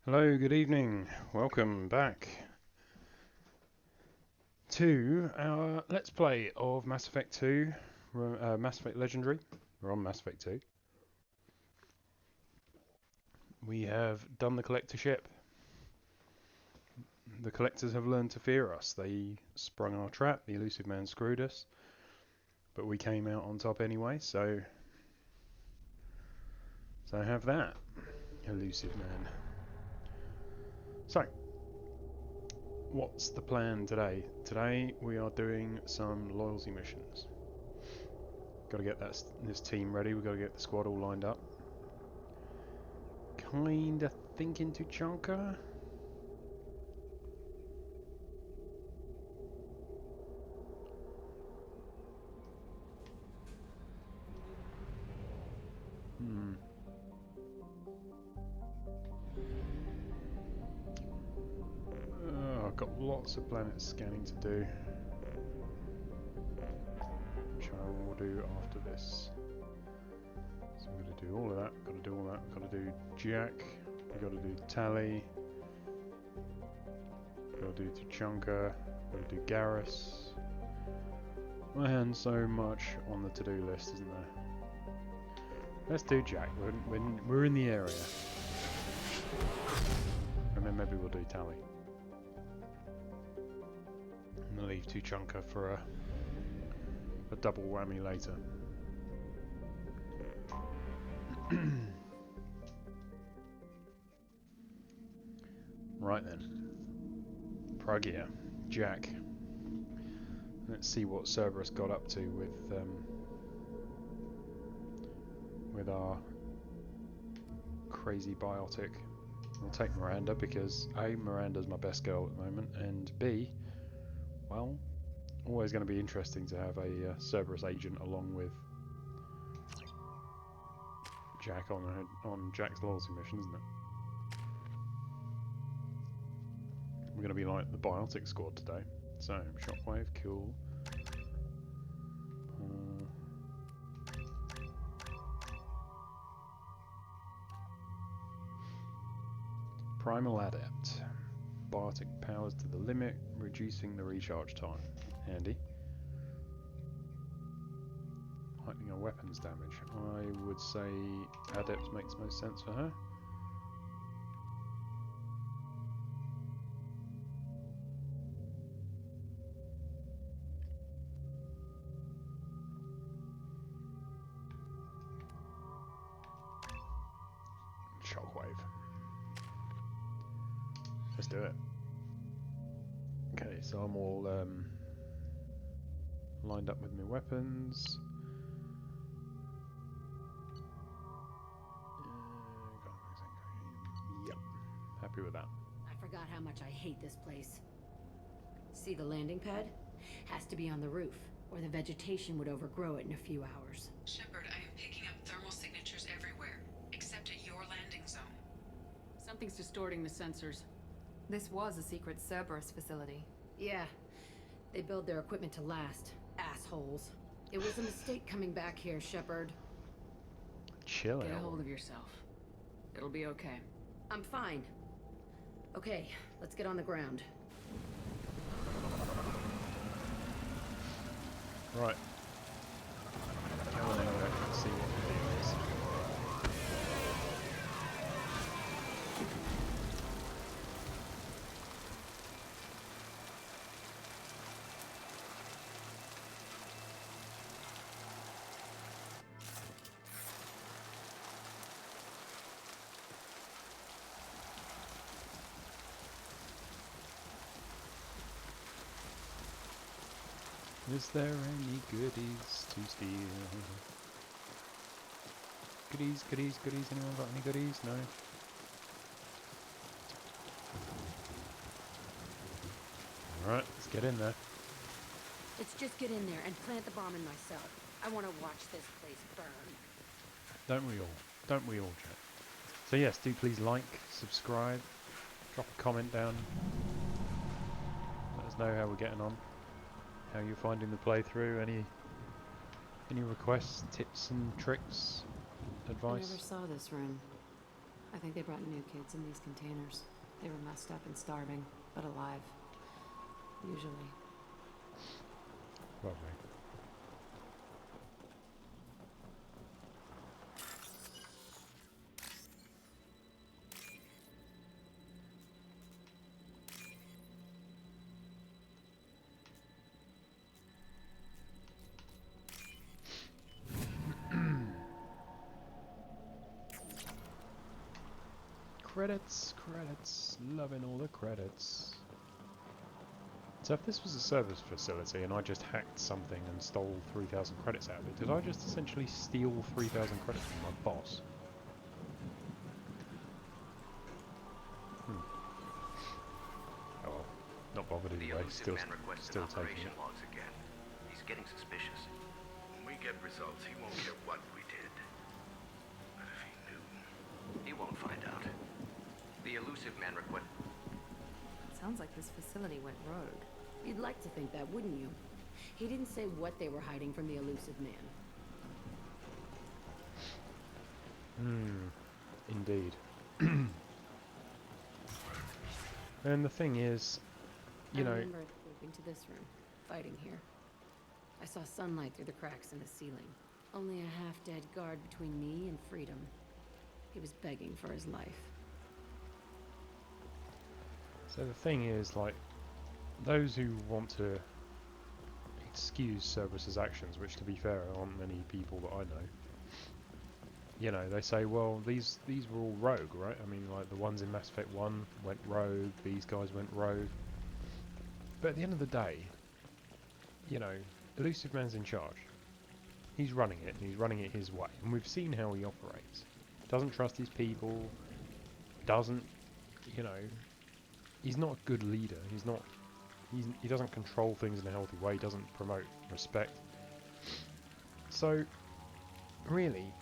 Hello, good evening. Welcome back to our Let's Play of Mass Effect 2, Mass Effect Legendary. We're on Mass Effect 2. We have done the collectorship. The collectors have learned to fear us. They sprung our trap, the elusive man screwed us, but we came out on top anyway, so have that, elusive man. So, what's the plan today? Today we are doing some loyalty missions. Got to get this team ready. We've got to get the squad all lined up. Kinda thinking to Chonka. I've got lots of planet scanning to do, which I will do after this. So we're going to do all of that. Got to do all that. Got to do Jack. We've got to do Tali. Got to do Tuchanka. Got to do Garrus. Man, so much on the to-do list, isn't there? Let's do Jack. We're in the area. And then maybe we'll do Tali. And we'll leave Tuchanka for a double whammy later. Right then. Praggia. Jack. Let's see what Cerberus got up to with our crazy biotic. I'll take Miranda because A, Miranda's my best girl at the moment, and B, well, always going to be interesting to have a Cerberus agent along with Jack on Jack's loyalty mission, isn't it? We're going to be like the biotic squad today. So, shockwave, cool. Primal Adept. Biotic powers to the limit, reducing the recharge time. Handy. Heightening our weapons damage. I would say Adept makes most sense for her. Shockwave. Let's do it. Okay, so I'm all lined up with my weapons. Yep, happy with that. I forgot how much I hate this place. See the landing pad? Has to be on the roof, or the vegetation would overgrow it in a few hours. Shepard, I am picking up thermal signatures everywhere, except at your landing zone. Something's distorting the sensors. This was a secret Cerberus facility. Yeah, they build their equipment to last. Assholes. It was a mistake coming back here, Shepard. Chill out. Get a hold of yourself. It'll be okay. I'm fine. Okay, let's get on the ground. Right. Come on over and see what the deal is. Is there any goodies to steal? Goodies, goodies, goodies. Anyone got any goodies? No? Alright, let's get in there. Let's just get in there and plant the bomb in myself. I want to watch this place burn. Don't we all? Don't we all, Jack? So yes, do please like, subscribe, drop a comment down. Let us know how we're getting on. How you're finding the playthrough, any requests, tips and tricks, advice? I never saw this room. I think they brought new kids in these containers. They were messed up and starving, but alive. Usually. Lovely. Credits, loving all the credits. So if this was a service facility and I just hacked something and stole 3,000 credits out of it, did I just essentially steal 3,000 credits from my boss? Oh well, not bothered anyway, still taking it. Logs again. He's getting suspicious. When we get results, he won't care what we did. But if he knew... He won't find out. The elusive man request... Sounds like this facility went rogue. You'd like to think that, wouldn't you? He didn't say what they were hiding from the elusive man. Indeed. And the thing is, you know... I remember moving to this room, fighting here. I saw sunlight through the cracks in the ceiling. Only a half-dead guard between me and freedom. He was begging for his life. So the thing is, like, those who want to excuse Cerberus's actions, which to be fair aren't many people that I know, you know, they say, well, these were all rogue, right? I mean, like, the ones in Mass Effect 1 went rogue, these guys went rogue. But at the end of the day, you know, Elusive Man's in charge. He's running it, and he's running it his way. And we've seen how he operates. Doesn't trust his people, doesn't, you know... He's not a good leader. He doesn't control things in a healthy way. He doesn't promote respect. So, really,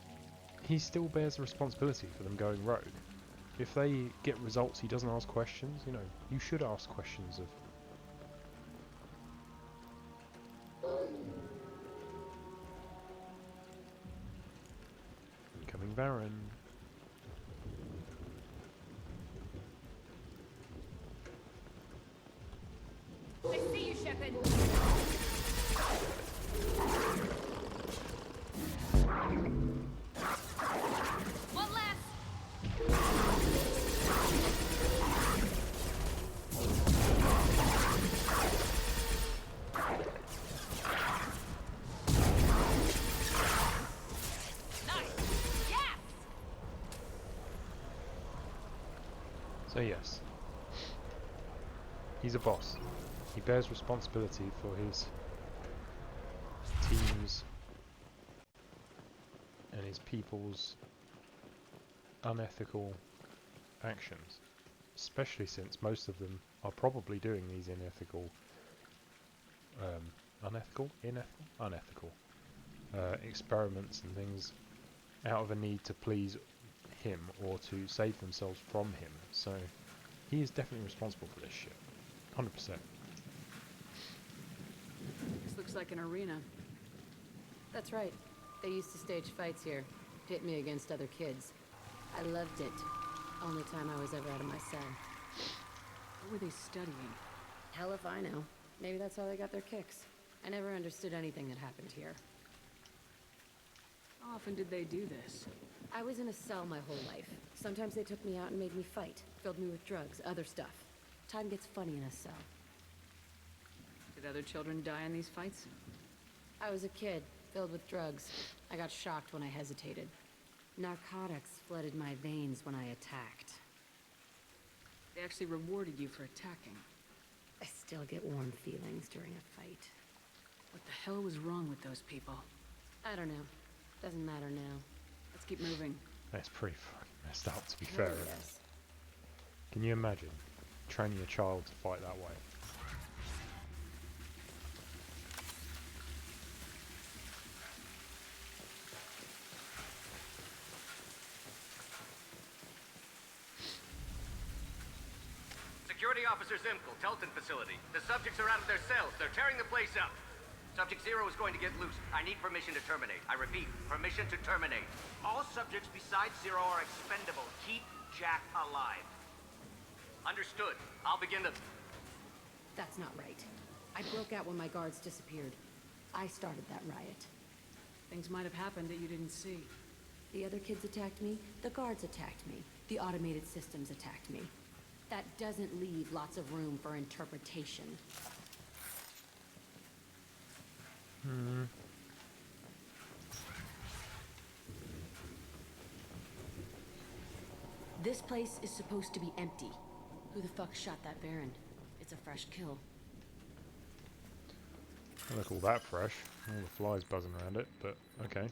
he still bears the responsibility for them going rogue. If they get results, he doesn't ask questions. You know, you should ask questions of... Incoming Baron. I see you, Shepard. One last. Nice. Yes. So yes, he's a boss. He bears responsibility for his team's and his people's unethical actions, especially since most of them are probably doing these unethical experiments and things out of a need to please him or to save themselves from him. So he is definitely responsible for this shit, 100%. This looks like an arena. That's right. They used to stage fights here. Pit me against other kids. I loved it. Only time I was ever out of my cell. What were they studying? Hell if I know. Maybe that's how they got their kicks. I never understood anything that happened here. How often did they do this? I was in a cell my whole life. Sometimes they took me out and made me fight. Filled me with drugs, other stuff. Time gets funny in a cell. Did other children die in these fights? I was a kid, filled with drugs. I got shocked when I hesitated. Narcotics flooded my veins when I attacked. They actually rewarded you for attacking. I still get warm feelings during a fight. What the hell was wrong with those people? I don't know. Doesn't matter now. Let's keep moving. That's pretty fucking messed up, to be Hell fair. yes. Can you imagine training a child to fight that way? Security Officer Zimkel, Telton facility. The subjects are out of their cells. They're tearing the place up. Subject 0 is going to get loose. I need permission to terminate. I repeat, permission to terminate. All subjects besides 0 are expendable. Keep Jack alive. Understood. I'll begin the... That's not right. I broke out when my guards disappeared. I started that riot. Things might have happened that you didn't see. The other kids attacked me, the guards attacked me, the automated systems attacked me. That doesn't leave lots of room for interpretation. This place is supposed to be empty. Who the fuck shot that Baron? It's a fresh kill. I don't call that fresh. All the flies buzzing around it, but okay.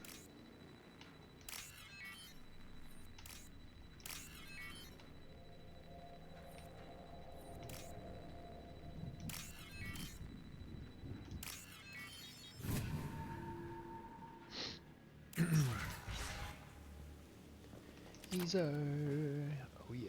Easy. Oh yeah.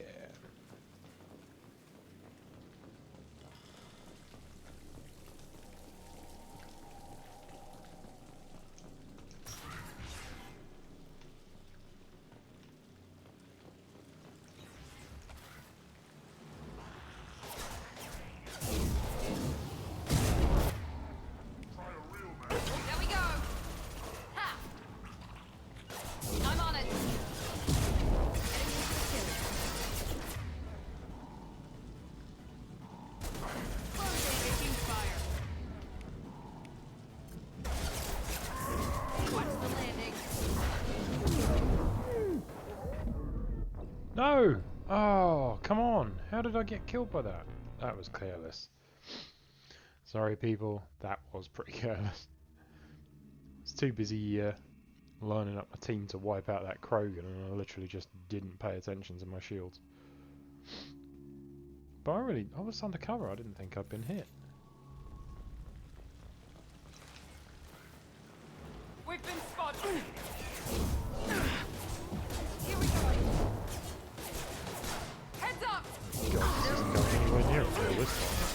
There we go! Ha! I'm on it! Taking fire. Watch the landing. No! Oh, come on. How did I get killed by that? That was careless. Sorry, people. That was pretty careless. I was too busy lining up my team to wipe out that Krogan, and I literally just didn't pay attention to my shields. But I was undercover. I didn't think I'd been hit. We've been spotted. Here we go. Heads up. God, this isn't going anywhere near a kill this time.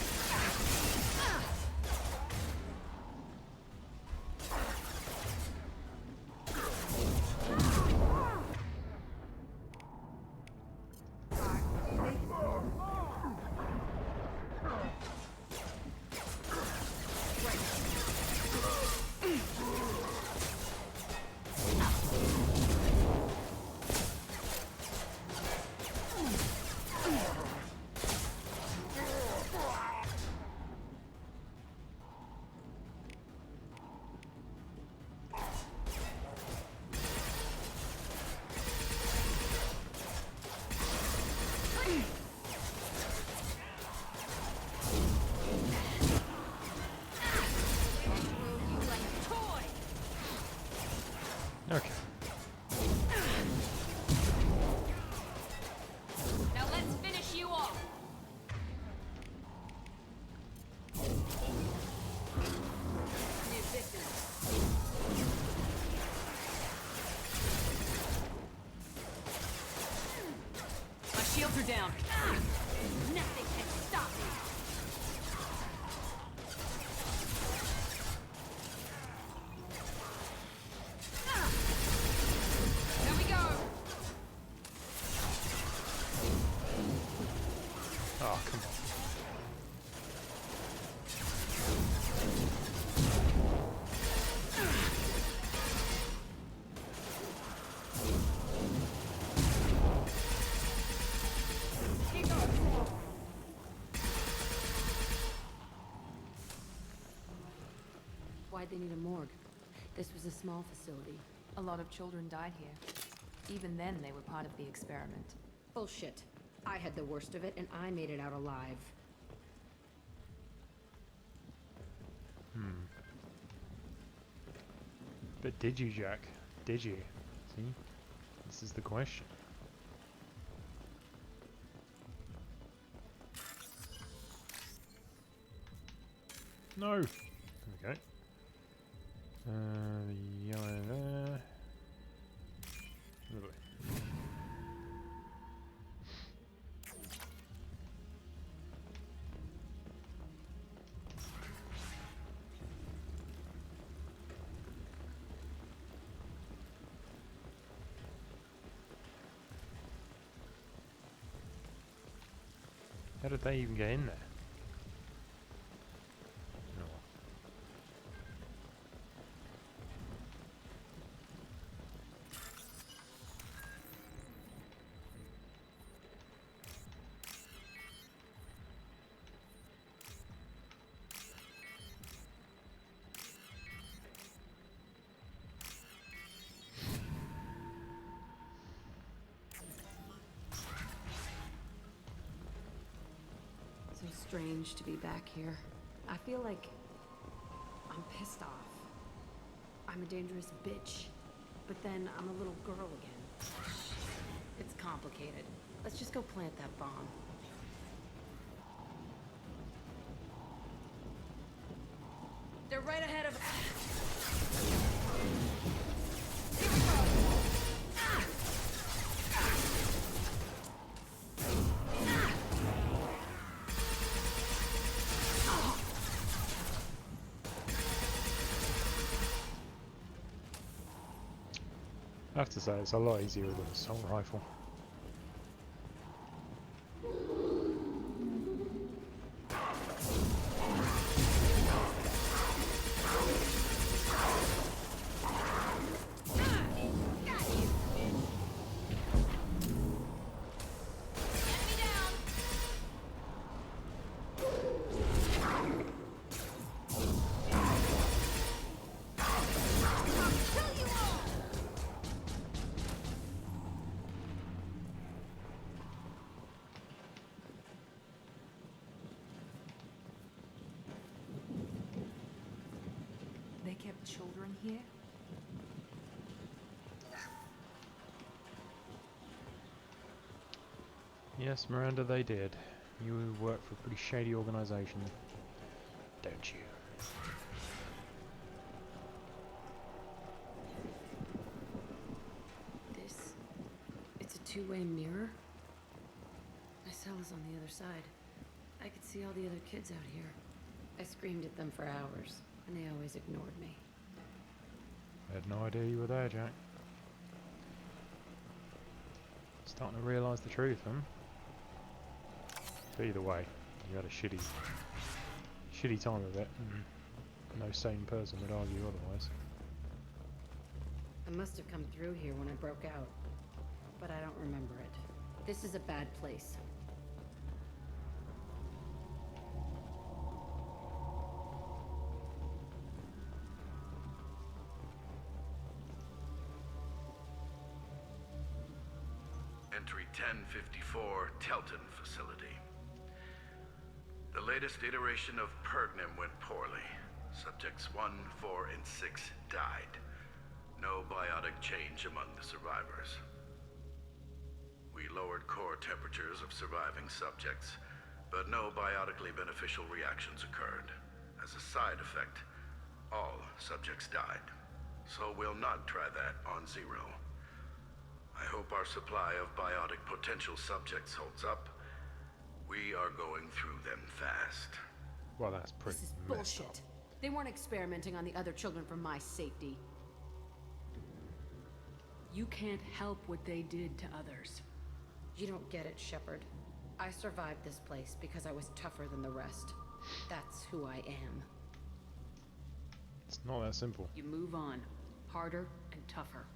Okay. Now let's finish you off. New victim. My shields are down. Nothing can stop me. There we go. Oh, come on. Keep going. Why'd they need a morgue? This was a small facility. A lot of children died here. Even then, they were part of the experiment. Bullshit. I had the worst of it, and I made it out alive. But did you, Jack? Did you? See? This is the question. No! Okay. The yellow there. Lovely. How did they even get in there? No. So strange to be back here. I feel like I'm pissed off. I'm a dangerous bitch, but then I'm a little girl again. It's complicated. Let's just go plant that bomb. They're right ahead of... I have to say, it's a lot easier with an assault rifle. They kept children here? Yes, Miranda, they did. You work for a pretty shady organisation, don't you? It's a two-way mirror? My cell is on the other side. I could see all the other kids out here. I screamed at them for hours, and they always ignored me. I had no idea you were there, Jack. Starting to realise the truth, huh? But either way, you had a shitty time of it, and no sane person would argue otherwise. I must have come through here when I broke out, but I don't remember it. This is a bad place. Entry 1054, Telton Facility. The latest iteration of Pergnum went poorly. Subjects 1, 4, and 6 died. No biotic change among the survivors. We lowered core temperatures of surviving subjects, but no biotically beneficial reactions occurred. As a side effect, all subjects died. So we'll not try that on Zero. I hope our supply of biotic potential subjects holds up. We are going through them fast. Well, that's pretty This is messed bullshit. up. They weren't experimenting on the other children for my safety. You can't help what they did to others. You don't get it, Shepard. I survived this place because I was tougher than the rest. That's who I am. It's not that simple. You move on. Harder and tougher.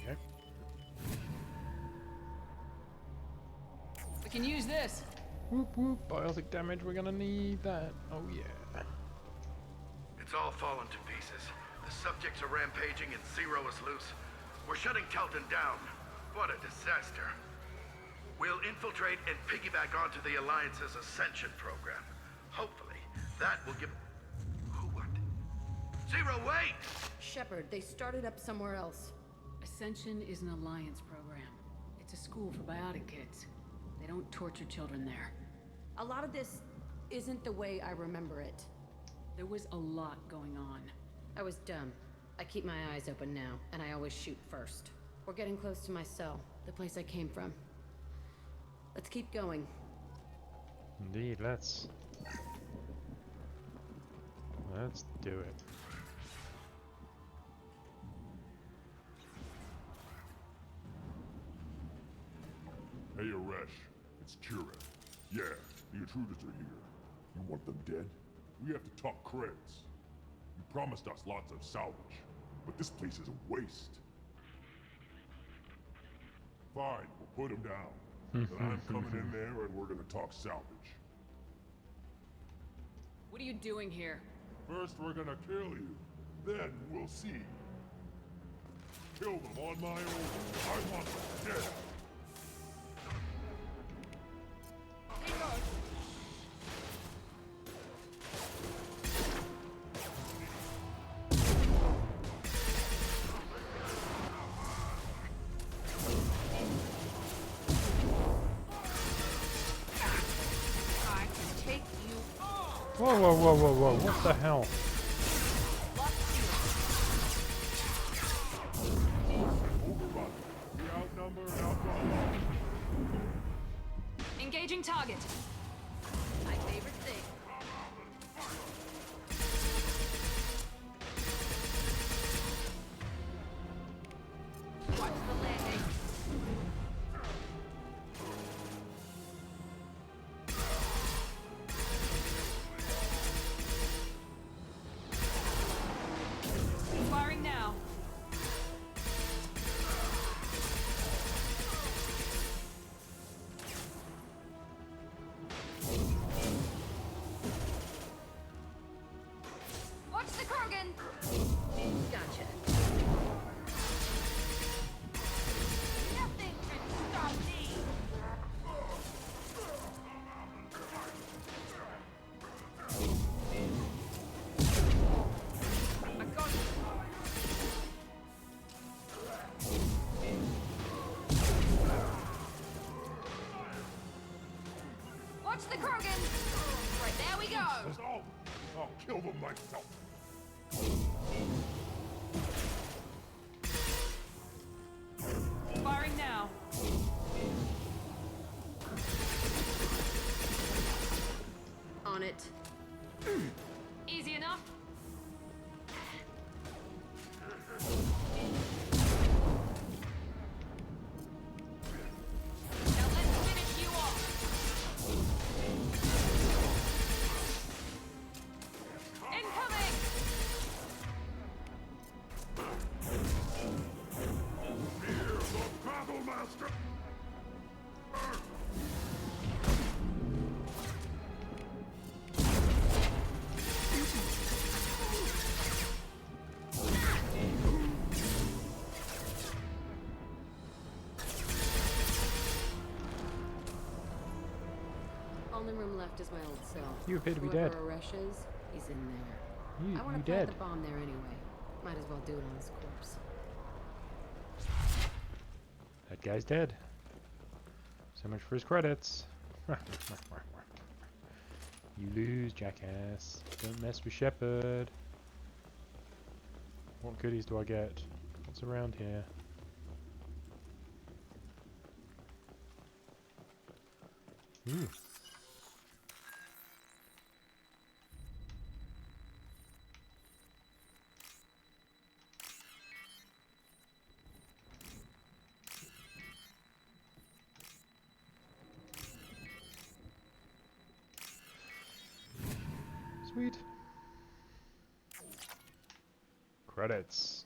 There We can use this. we go. Whoop whoop, biotic damage, we're gonna need that. Oh yeah. It's all fallen to pieces. The subjects are rampaging and Zero is loose. We're shutting Telton down. What a disaster. We'll infiltrate and piggyback onto the Alliance's Ascension program. Hopefully, that will give... Who what? Zero, wait! Shepard, they started up somewhere else. Ascension is an alliance program. It's a school for biotic kids. They don't torture children there. A lot of this isn't the way I remember it. There was a lot going on. I was dumb. I keep my eyes open now, and I always shoot first. We're getting close to my cell, the place I came from. Let's keep going. Indeed, let's do it. Hey, Aresh. It's Kira. Yeah, the intruders are here. You want them dead? We have to talk credits. You promised us lots of salvage, but this place is a waste. Fine, we'll put them down. Then I'm coming in there and we're gonna talk salvage. What are you doing here? First, we're gonna kill you. Then we'll see. Kill them on my own. I want them dead. Whoa, whoa, whoa, whoa, whoa, what the hell? Engaging target. My favorite thing. Watch the landing. Firing now. Watch the Krogan! Gotcha. Nothing can stop me! I got it. Watch the Krogan! Right, there we go! I'll kill them myself. Firing now. On it. Easy enough. Now let's finish you off. Incoming! Fear the Battle Master! Only room left is my old cell. You appear to be Whoever dead. Aresh is, he's in there. You I want to dead. plant the bomb there anyway. Might as well do it on his corpse. That guy's dead. So much for his credits. You lose, jackass. Don't mess with Shepard. What goodies do I get? What's around here? Ooh. Sweet. Credits.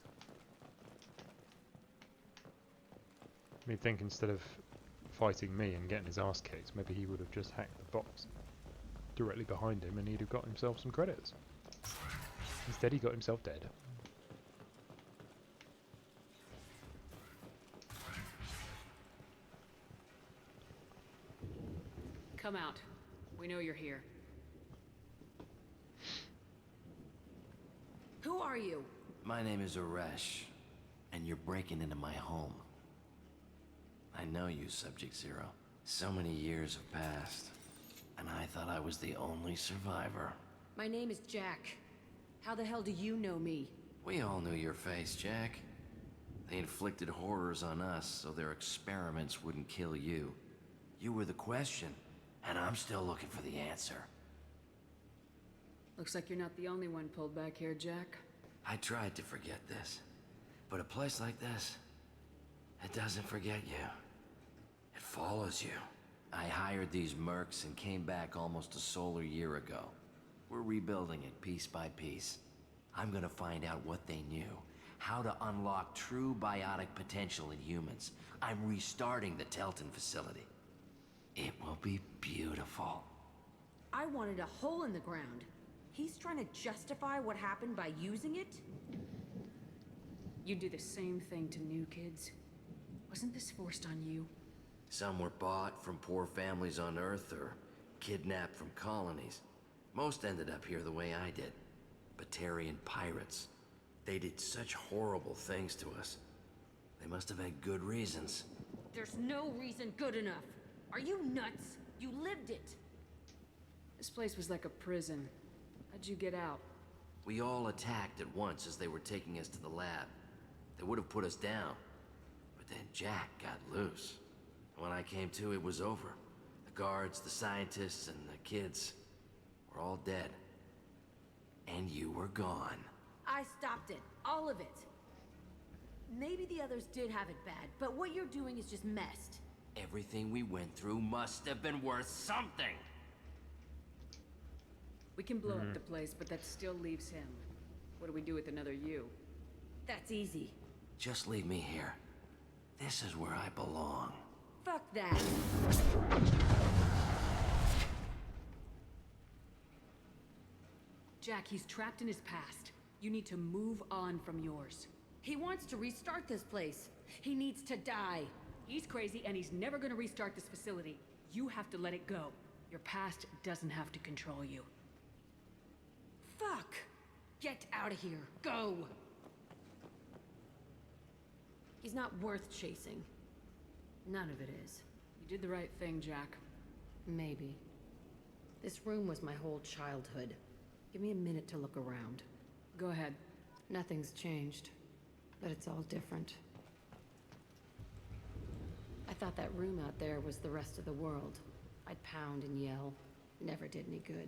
Me think instead of fighting me and getting his ass kicked, maybe he would have just hacked the box directly behind him and he'd have got himself some credits. Instead he got himself dead. Come out. We know you're here. Who are you? My name is Aresh, and you're breaking into my home. I know you, Subject Zero. So many years have passed, and I thought I was the only survivor. My name is Jack. How the hell do you know me? We all knew your face, Jack. They inflicted horrors on us so their experiments wouldn't kill you. You were the question, and I'm still looking for the answer. Looks like you're not the only one pulled back here, Jack. I tried to forget this, but a place like this, it doesn't forget you. It follows you. I hired these mercs and came back almost a solar year ago. We're rebuilding it piece by piece. I'm gonna find out what they knew, how to unlock true biotic potential in humans. I'm restarting the Telton facility. It will be beautiful. I wanted a hole in the ground. He's trying to justify what happened by using it? You do the same thing to new kids. Wasn't this forced on you? Some were bought from poor families on Earth or kidnapped from colonies. Most ended up here the way I did. Batarian pirates. They did such horrible things to us. They must have had good reasons. There's no reason good enough. Are you nuts? You lived it. This place was like a prison. How'd you get out? We all attacked at once as they were taking us to the lab. They would have put us down. But then Jack got loose. When I came to, it was over. The guards, the scientists, and the kids were all dead. And you were gone. I stopped it. All of it. Maybe the others did have it bad, but what you're doing is just messed. Everything we went through must have been worth something. We can blow up the place, but that still leaves him. What do we do with another you? That's easy. Just leave me here. This is where I belong. Fuck that. Jack, he's trapped in his past. You need to move on from yours. He wants to restart this place. He needs to die. He's crazy and he's never gonna restart this facility. You have to let it go. Your past doesn't have to control you. Fuck! Get out of here. Go! He's not worth chasing. None of it is. You did the right thing, Jack. Maybe. This room was my whole childhood. Give me a minute to look around. Go ahead. Nothing's changed, but it's all different. I thought that room out there was the rest of the world. I'd pound and yell. Never did any good.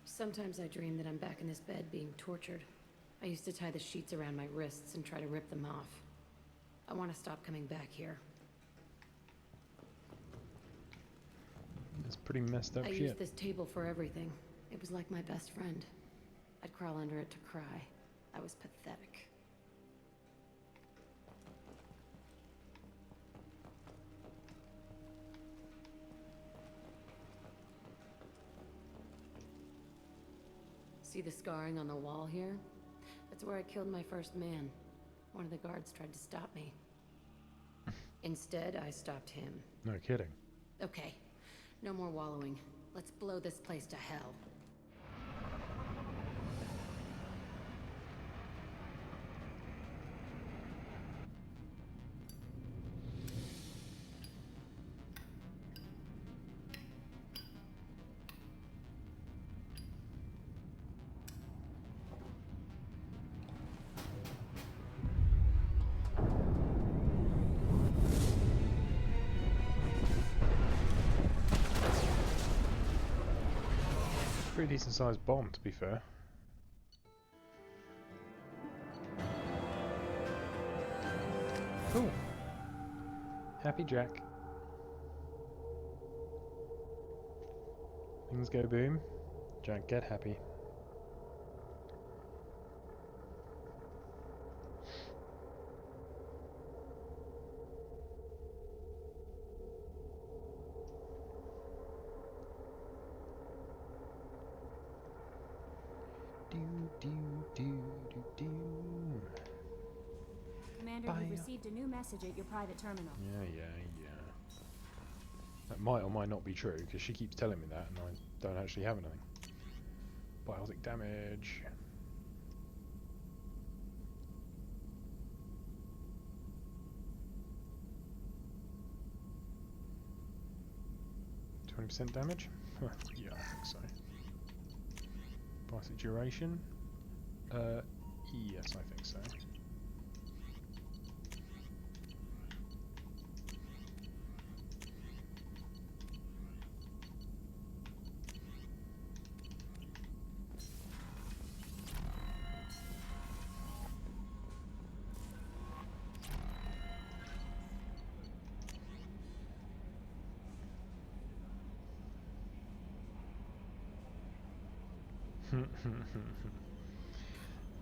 Sometimes I dream that I'm back in this bed being tortured. I used to tie the sheets around my wrists and try to rip them off. I want to stop coming back here. It's pretty messed up I shit. used this table for everything. It was like my best friend. I'd crawl under it to cry. I was pathetic. See the scarring on the wall here? That's where I killed my first man. One of the guards tried to stop me. Instead, I stopped him. No kidding. Okay, no more wallowing. Let's blow this place to hell. Pretty decent sized bomb, to be fair. Cool. Happy Jack. Things go boom. Jack get happy. Commander, you've received a new message at your private terminal. Yeah. That might or might not be true, because she keeps telling me that, and I don't actually have anything. Biotic damage. %20 damage? Yeah, I think so. Biotic duration. Yes, I think so.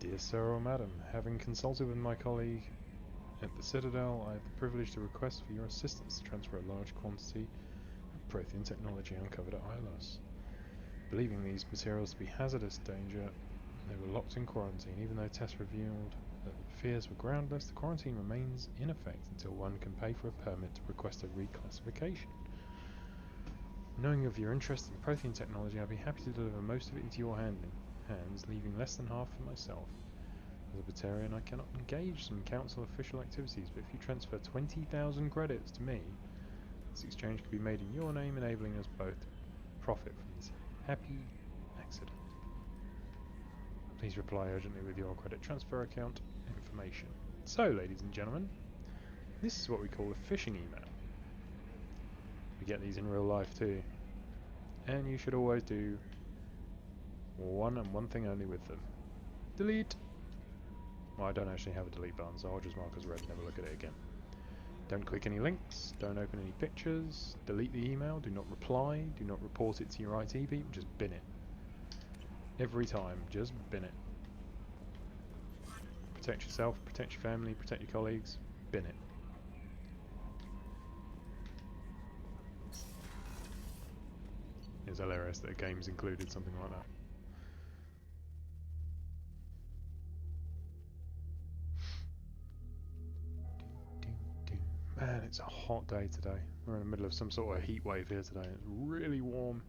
Dear Sir or Madam, having consulted with my colleague at the Citadel, I have the privilege to request for your assistance to transfer a large quantity of Prothean technology uncovered at Ilos. Believing these materials to be hazardous danger, they were locked in quarantine. Even though tests revealed that the fears were groundless, the quarantine remains in effect until one can pay for a permit to request a reclassification. Knowing of your interest in Prothean technology, I'd be happy to deliver most of it into your hands, leaving less than half for myself. As a Batarian, I cannot engage in council official activities, but if you transfer 20,000 credits to me, this exchange could be made in your name, enabling us both to profit from this happy accident. Please reply urgently with your credit transfer account information. So, ladies and gentlemen, this is what we call a phishing email. We get these in real life too. And you should always do one and one thing only with them. Delete! Well, I don't actually have a delete button, so I'll just mark as read and never look at it again. Don't click any links, don't open any pictures, delete the email, do not reply, do not report it to your IT people, just bin it. Every time, just bin it. Protect yourself, protect your family, protect your colleagues, bin it. It's hilarious that a game's included something like that. Man, it's a hot day today. We're in the middle of some sort of heat wave here today. It's really warm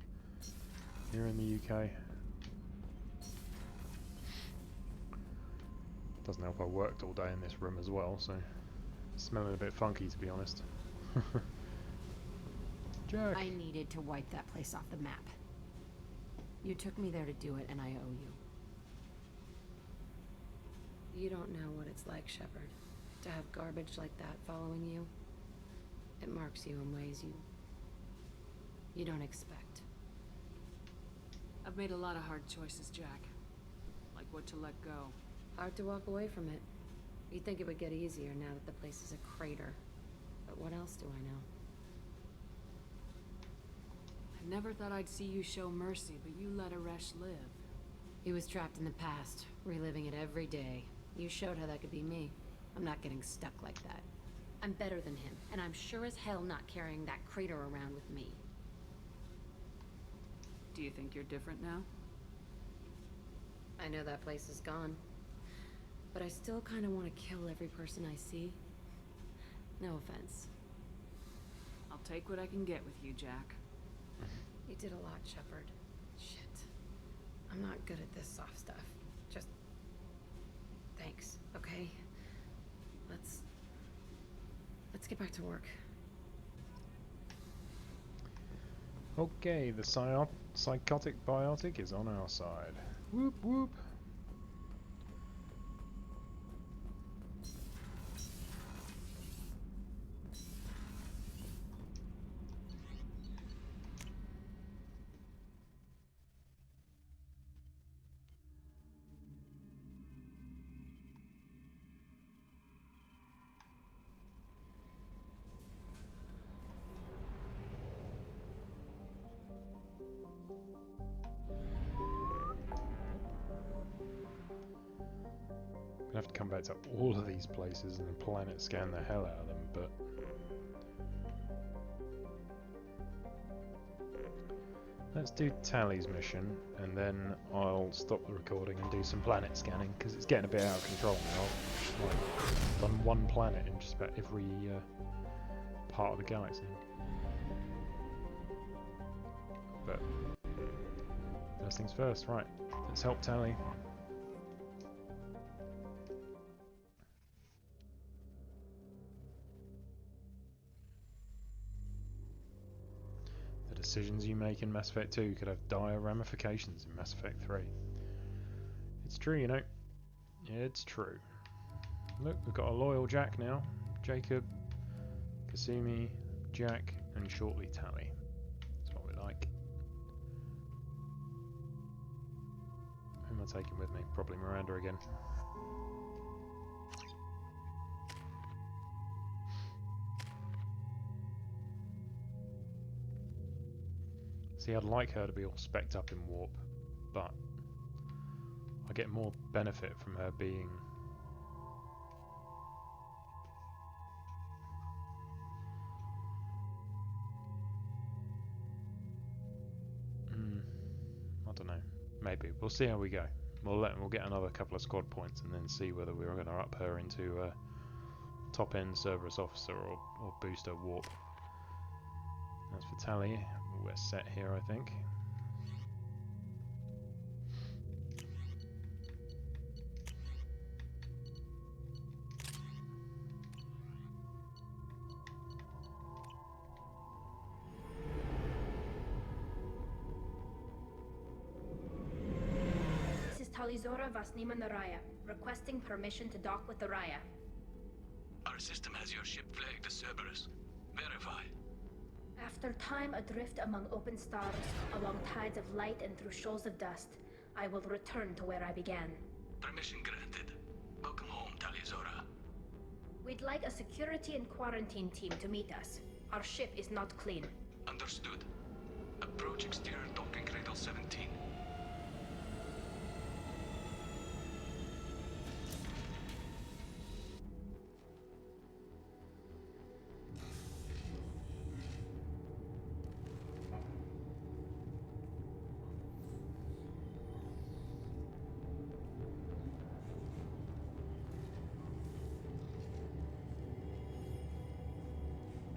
here in the UK. Doesn't help I worked all day in this room as well, so it's smelling a bit funky to be honest. Jack! I needed to wipe that place off the map. You took me there to do it, and I owe you. You don't know what it's like, Shepard, to have garbage like that following you. It marks you in ways you don't expect. I've made a lot of hard choices, Jack. Like what to let go. Hard to walk away from it. You'd think it would get easier now that the place is a crater. But what else do I know? I never thought I'd see you show mercy, but you let Aresh live. He was trapped in the past, reliving it every day. You showed how that could be me. I'm not getting stuck like that. I'm better than him, and I'm sure as hell not carrying that crater around with me. Do you think you're different now? I know that place is gone. But I still kind of want to kill every person I see. No offense. I'll take what I can get with you, Jack. You did a lot, Shepard. Shit. I'm not good at this soft stuff. Just... thanks, okay? Let's get back to work. Okay, the psychotic biotic is on our side. Whoop whoop! I'm gonna have to come back to all of these places and planet scan the hell out of them, but let's do Tali's mission and then I'll stop the recording and do some planet scanning because it's getting a bit out of control now. I've done one planet in just about every part of the galaxy. But first things first, right, let's help Tali. Decisions you make in Mass Effect 2 could have dire ramifications in Mass Effect 3. It's true, you know. It's true. Look, we've got a loyal Jack now. Jacob, Kasumi, Jack, and shortly Tali. That's what we like. Who am I taking with me? Probably Miranda again. See, I'd like her to be all specced up in warp, but I get more benefit from her being I don't know. Maybe we'll see how we go. We'll get another couple of squad points and then see whether we're going to up her into top end Cerberus officer or boost her warp. As for Tali, we're set here, I think. This is Talizora Vasnima Naraya, requesting permission to dock with the Raya. Our system has your ship flagged as Cerberus. Verify. After time adrift among open stars, along tides of light and through shoals of dust, I will return to where I began. Permission granted. Welcome home, Talizora. We'd like a security and quarantine team to meet us. Our ship is not clean. Understood. Approach exterior docking cradle 17.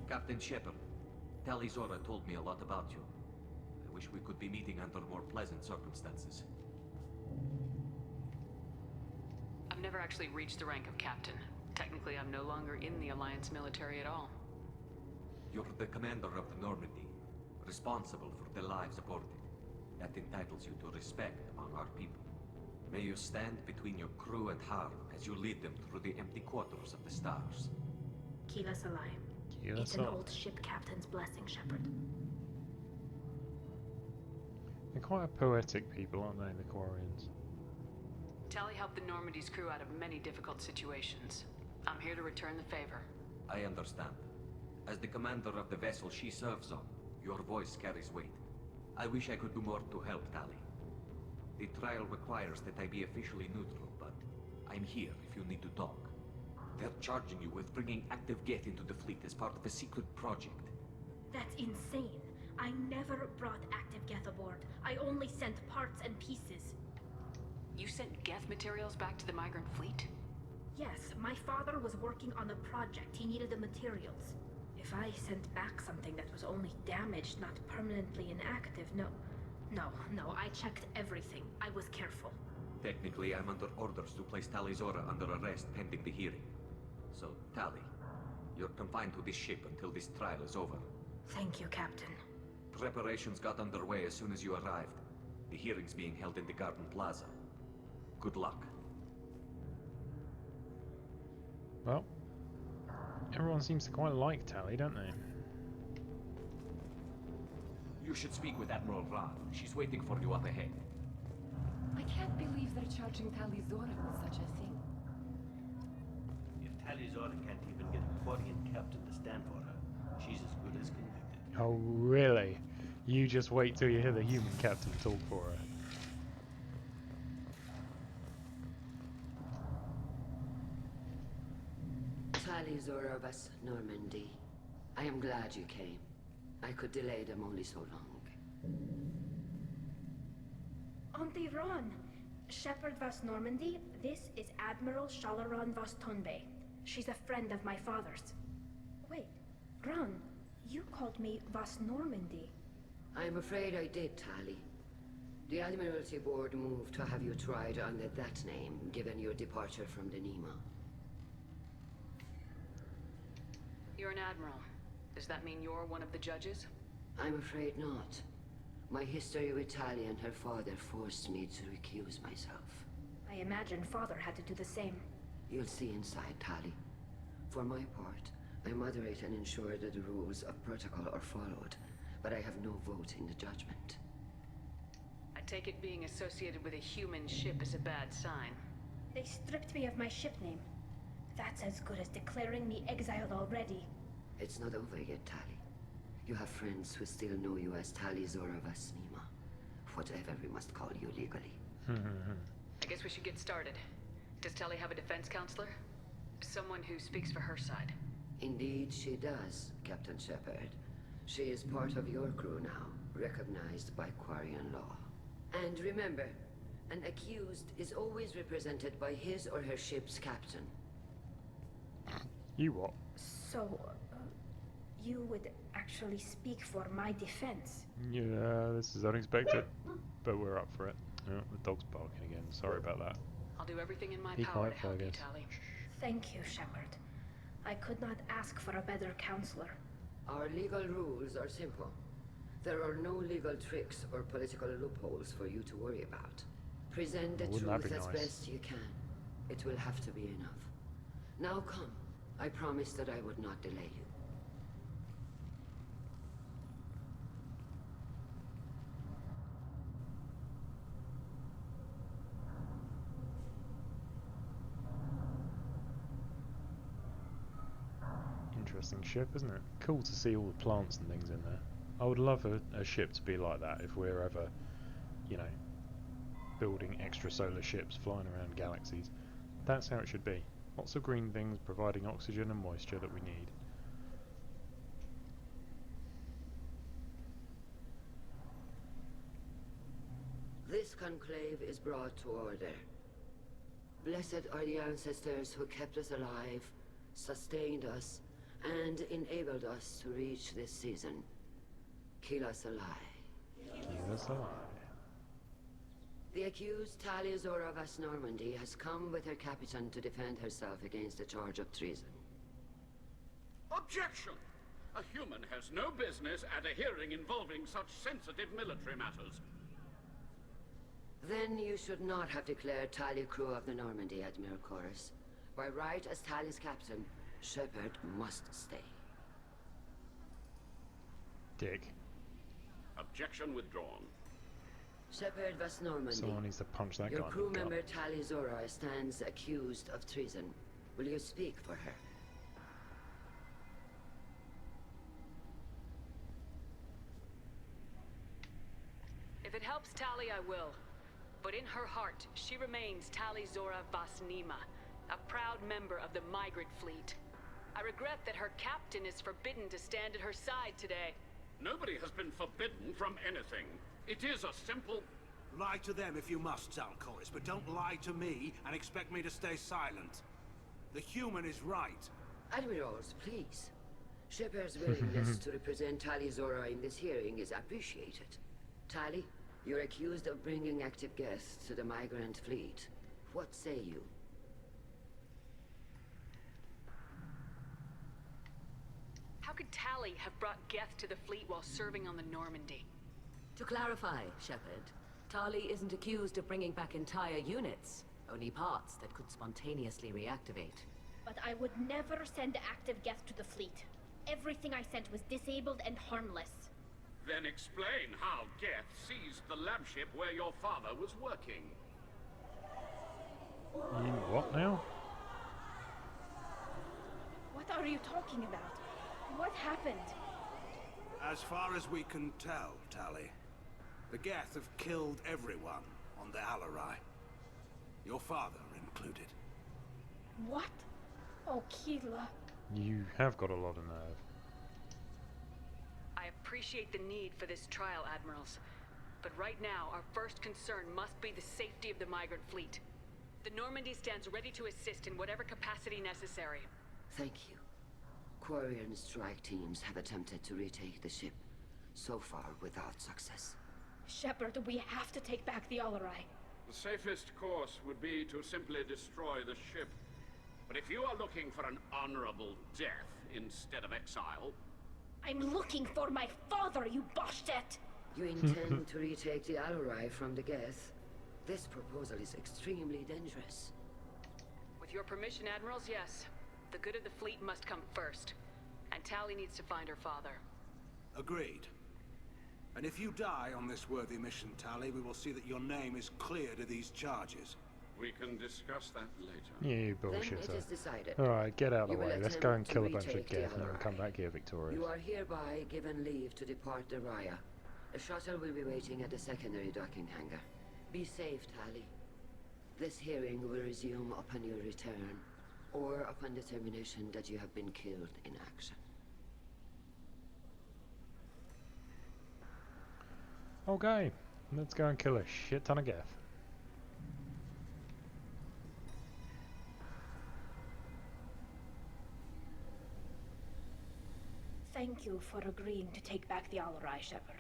Captain Shepard, Talizora told me a lot about you. I wish we could be meeting under more pleasant circumstances. I've never actually reached the rank of captain. Technically, I'm no longer in the Alliance military at all. You're the commander of the Normandy, responsible for the lives aboard it. That entitles you to respect among our people. May you stand between your crew and harm as you lead them through the empty quarters of the stars. Kila Salai. It's an old ship captain's blessing, Shepard. They're quite poetic people, aren't they, the Quarians? Tali helped the Normandy's crew out of many difficult situations. I'm here to return the favor. I understand. As the commander of the vessel she serves on, your voice carries weight. I wish I could do more to help Tali. The trial requires that I be officially neutral, but I'm here if you need to talk. They're charging you with bringing active Geth into the fleet as part of a secret project. That's insane. I never brought active Geth aboard. I only sent parts and pieces. You sent Geth materials back to the Migrant fleet? Yes, my father was working on a project. He needed the materials. If I sent back something that was only damaged, not permanently inactive, no, I checked everything. I was careful. Technically, I'm under orders to place Talizora under arrest pending the hearing. So, Tali, you're confined to this ship until this trial is over. Thank you, Captain. Preparations got underway as soon as you arrived. The hearing's being held in the Garden Plaza. Good luck. Well, everyone seems to quite like Tali, don't they? You should speak with Admiral Ra. She's waiting for you up ahead. I can't believe they're charging Talizora with such a thing. If Talizora can't even get a Quarian captain to stand for her, she's as good as convicted. Oh, really? You just wait till you hear the human captain talk for her. Talizora vas Normandy. I am glad you came. I could delay them only so long. Auntie Ron! Shepard vas Normandy, this is Admiral Shalaran vas Tonbe. She's a friend of my father's. Wait, Ron, you called me vas Normandy. I'm afraid I did, Tali. The Admiralty Board moved to have you tried under that name, given your departure from the Nima. You're an admiral. Does that mean you're one of the judges? I'm afraid not. My history with Tali and her father forced me to recuse myself. I imagine Father had to do the same. You'll see inside, Tali. For my part, I moderate and ensure that the rules of protocol are followed, but I have no vote in the judgment. I take it being associated with a human ship is a bad sign. They stripped me of my ship name. That's as good as declaring me exiled already. It's not over yet, Tali. You have friends who still know you as Tali Zora Vasnima. Whatever we must call you legally. I guess we should get started. Does Tali have a defense counselor? Someone who speaks for her side? Indeed she does, Captain Shepard. She is part of your crew now, recognized by Quarian law. And remember, an accused is always represented by his or her ship's captain. You what? So, you would actually speak for my defense? Yeah, this is unexpected, but we're up for it. Oh, the dog's barking again. Sorry about that. I'll do everything in my Be power to quiet, help you, Fergus. Tali. Thank you, Shepard. I could not ask for a better counselor. Our legal rules are simple. There are no legal tricks or political loopholes for you to worry about. Present the Wouldn't that truth be as nice? best you can. It will have to be enough. Now come. I promised that I would not delay you. Interesting ship, isn't it? Cool to see all the plants and things in there. I would love a ship to be like that if we're ever, you know, building extrasolar ships flying around galaxies. That's how it should be. Lots of green things providing oxygen and moisture that we need. This conclave is brought to order. Blessed are the ancestors who kept us alive, sustained us, and enabled us to reach this season. Keep us alive. Keep us alive. The accused Tali Zora Vas Normandy has come with her captain to defend herself against the charge of treason. Objection! A human has no business at a hearing involving such sensitive military matters. Then you should not have declared Tali crew of the Normandy, Admiral Chorus. By right as Tali's captain, Shepard must stay. Dick. Objection withdrawn. Shepard Vas Normandy. Someone needs to punch that guy Your in crew the gut. member Tali Zora stands accused of treason. Will you speak for her? If it helps Tali, I will. But in her heart, she remains Tali Zora Vasnima, a proud member of the Migrant fleet. I regret that her captain is forbidden to stand at her side today. Nobody has been forbidden from anything. It is a simple... Lie to them if you must, Zalcoris, but don't lie to me and expect me to stay silent. The human is right. Admirals, please. Shepard's willingness to represent Tali Zora in this hearing is appreciated. Tali, you're accused of bringing active Geth to the Migrant fleet. What say you? How could Tali have brought Geth to the fleet while serving on the Normandy? To clarify, Shepard, Tali isn't accused of bringing back entire units, only parts that could spontaneously reactivate. But I would never send active Geth to the fleet. Everything I sent was disabled and harmless. Then explain how Geth seized the lab ship where your father was working. You what now? What are you talking about? What happened? As far as we can tell, Tali, the Geth have killed everyone on the Alarai. Your father included. What? Oh, Keela. You have got a lot of nerve. I appreciate the need for this trial, Admirals. But right now, our first concern must be the safety of the Migrant fleet. The Normandy stands ready to assist in whatever capacity necessary. Thank you. Quarian strike teams have attempted to retake the ship, so far without success. Shepard, we have to take back the Alarai. The safest course would be to simply destroy the ship. But if you are looking for an honorable death instead of exile... I'm looking for my father, you bastet! You intend to retake the Alarai from the Geth? This proposal is extremely dangerous. With your permission, Admirals, yes. The good of the fleet must come first. And Tali needs to find her father. Agreed. And if you die on this worthy mission, Tali, we will see that your name is cleared of these charges. We can discuss that later. You Then bullshitter. it is decided. Alright, get out of You the will way. Let's go and attempt to kill a bunch of retake the Geth and then Alarai. come back here victorious. You are hereby given leave to depart the Raya. A shuttle will be waiting at the secondary docking hangar. Be safe, Tali. This hearing will resume upon your return, or upon determination that you have been killed in action. Okay, let's go and kill a shit ton of Geth. Thank you for agreeing to take back the Alarai, Shepard.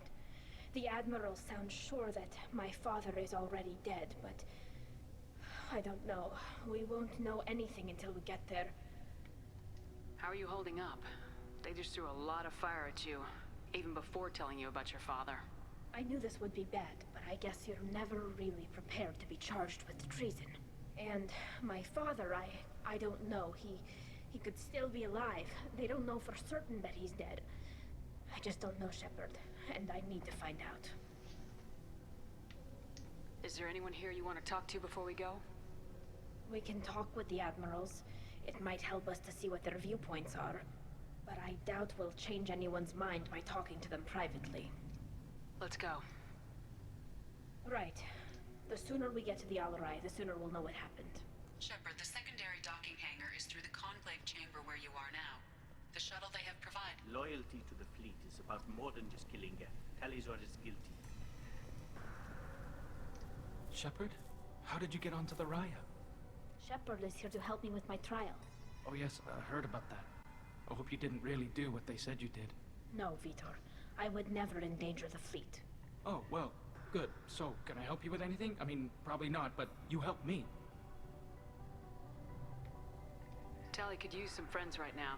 The Admiral sounds sure that my father is already dead, but I don't know. We won't know anything until we get there. How are you holding up? They just threw a lot of fire at you, even before telling you about your father. I knew this would be bad, but I guess you're never really prepared to be charged with treason. And my father, I don't know. He could still be alive. They don't know for certain that he's dead. I just don't know, Shepard, and I need to find out. Is there anyone here you want to talk to before we go? We can talk with the Admirals. It might help us to see what their viewpoints are. But I doubt we'll change anyone's mind by talking to them privately. Let's go. Right. The sooner we get to the Alarai, the sooner we'll know what happened. Shepard, the secondary docking hangar is through the conclave chamber where you are now. The shuttle they have provided. Loyalty to the fleet is about more than just killing Geth. Talizor is guilty. Shepard? How did you get onto the Raya? Shepard is here to help me with my trial. Oh yes, I heard about that. I hope you didn't really do what they said you did. No, Vitor. I would never endanger the fleet. Oh, well, good. So, can I help you with anything? I mean, probably not, but you helped me. Tali could use some friends right now.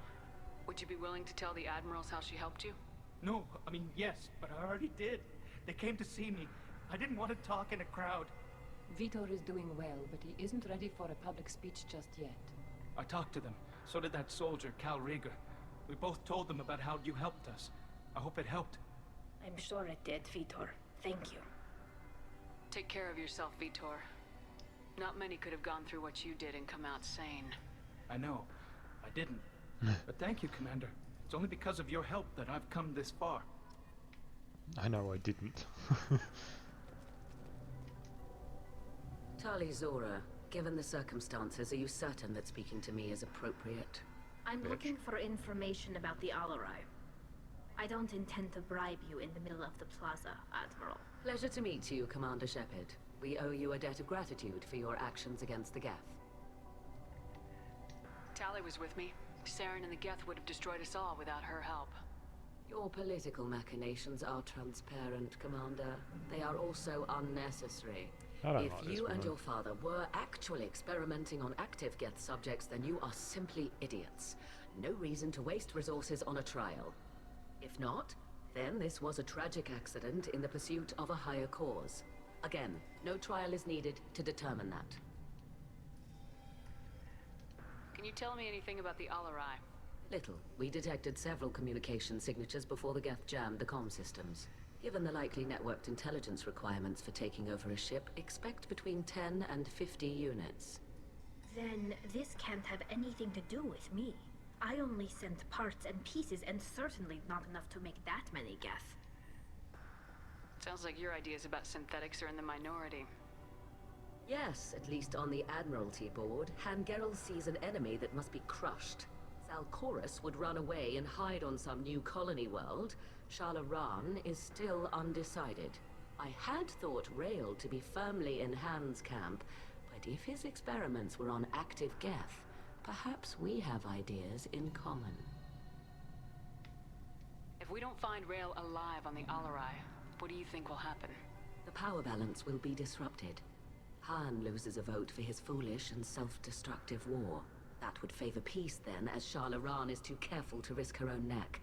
Would you be willing to tell the Admirals how she helped you? No, I mean, yes, but I already did. They came to see me. I didn't want to talk in a crowd. Vitor is doing well, but he isn't ready for a public speech just yet. I talked to them. So did that soldier, Cal Rieger. We both told them about how you helped us. I hope it helped. I'm sure it did, Vitor. Thank you. Take care of yourself, Vitor. Not many could have gone through what you did and come out sane. I know. I didn't. But thank you, Commander. It's only because of your help that I've come this far. I know I didn't. Tali Zora, given the circumstances, are you certain that speaking to me is appropriate? I'm looking for information about the Alarai. I don't intend to bribe you in the middle of the plaza, Admiral. Pleasure to meet you, Commander Shepard. We owe you a debt of gratitude for your actions against the Geth. Tali was with me. Saren and the Geth would have destroyed us all without her help. Your political machinations are transparent, Commander. They are also unnecessary. If you and your father were actually experimenting on active Geth subjects, then you are simply idiots. No reason to waste resources on a trial. If not, then this was a tragic accident in the pursuit of a higher cause. Again, no trial is needed to determine that. Can you tell me anything about the Alarai? Little. We detected several communication signatures before the Geth jammed the comm systems. Given the likely networked intelligence requirements for taking over a ship, expect between 10 and 50 units. Then this can't have anything to do with me. I only sent parts and pieces, and certainly not enough to make that many Geth. Sounds like your ideas about synthetics are in the minority. Yes, at least on the Admiralty board, Hangerel sees an enemy that must be crushed. Salchorus would run away and hide on some new colony world. Shalaran is still undecided. I had thought Rael to be firmly in Han's camp, but if his experiments were on active Geth, perhaps we have ideas in common. If we don't find Rael alive on the Alarai, what do you think will happen? The power balance will be disrupted. Han loses a vote for his foolish and self-destructive war. That would favor peace then, as Shalaran is too careful to risk her own neck.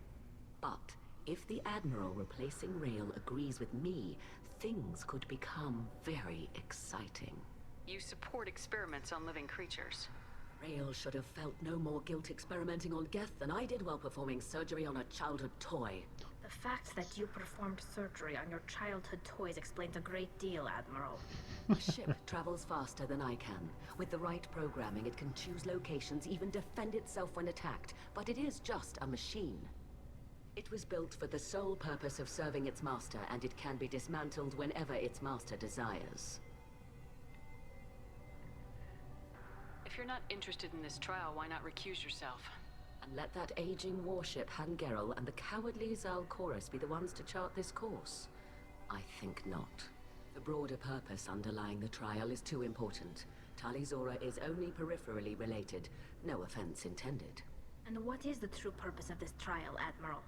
But if the Admiral replacing Rael agrees with me, things could become very exciting. You support experiments on living creatures. Rael should have felt no more guilt experimenting on Geth than I did while performing surgery on a childhood toy. The fact that you performed surgery on your childhood toys explains a great deal, Admiral. A ship travels faster than I can. With the right programming, it can choose locations, even defend itself when attacked. But it is just a machine. It was built for the sole purpose of serving its master, and it can be dismantled whenever its master desires. If you're not interested in this trial, why not recuse yourself? And let that aging warship Hangerel and the cowardly Zalchorus be the ones to chart this course? I think not. The broader purpose underlying the trial is too important. Tali Zora is only peripherally related. No offense intended. And what is the true purpose of this trial, Admiral?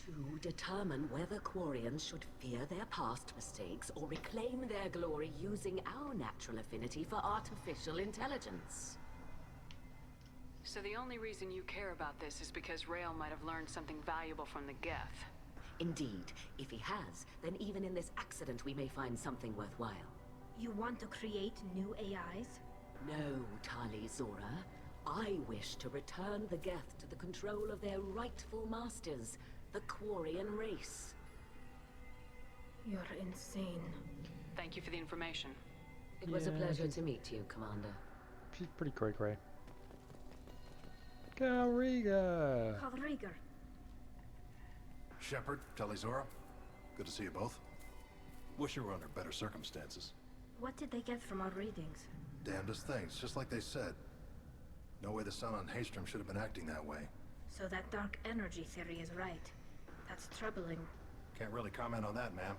To determine whether Quarians should fear their past mistakes or reclaim their glory using our natural affinity for artificial intelligence. So the only reason you care about this is because Rael might have learned something valuable from the Geth. Indeed. If he has, then even in this accident we may find something worthwhile. You want to create new AIs? No, Tali Zora. I wish to return the Geth to the control of their rightful masters, the Quarian race. You're insane. Thank you for the information. It was a pleasure to meet you, Commander. She's pretty cray-cray. Calriga! Calriga. Shepard, Tali Zora, good to see you both. Wish you were under better circumstances. What did they get from our readings? Damnedest things, just like they said. No way the sun on Haystrom should have been acting that way. So that dark energy theory is right. That's troubling. Can't really comment on that, ma'am.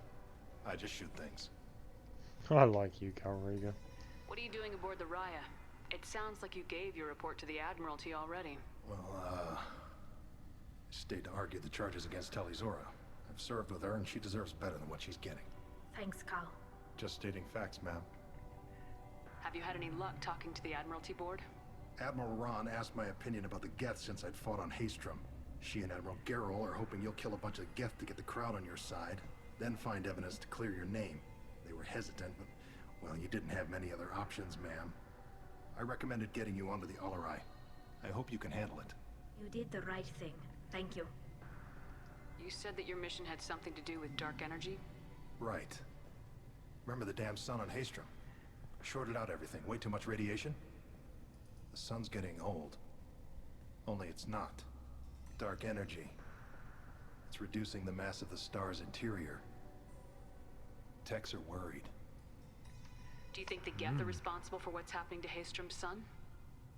I just shoot things. I like you, Calriga. What are you doing aboard the Raya? It sounds like you gave your report to the Admiralty already. Well, I stayed to argue the charges against Tali Zora. I've served with her and she deserves better than what she's getting. Thanks, Cal. Just stating facts, ma'am. Have you had any luck talking to the Admiralty board? Admiral Ron asked my opinion about the Geth since I'd fought on Haystrom. She and Admiral Gerrel are hoping you'll kill a bunch of Geth to get the crowd on your side, then find evidence to clear your name. They were hesitant, but, well, you didn't have many other options, ma'am. I recommended getting you onto the Alarai. I hope you can handle it. You did the right thing. Thank you. You said that your mission had something to do with dark energy? Right. Remember the damn sun on Haystrom? Shorted out everything. Way too much radiation? The sun's getting old. Only it's not. Dark energy. It's reducing the mass of the star's interior. Techs are worried. Do you think the Geth are responsible for what's happening to Haystrom's sun?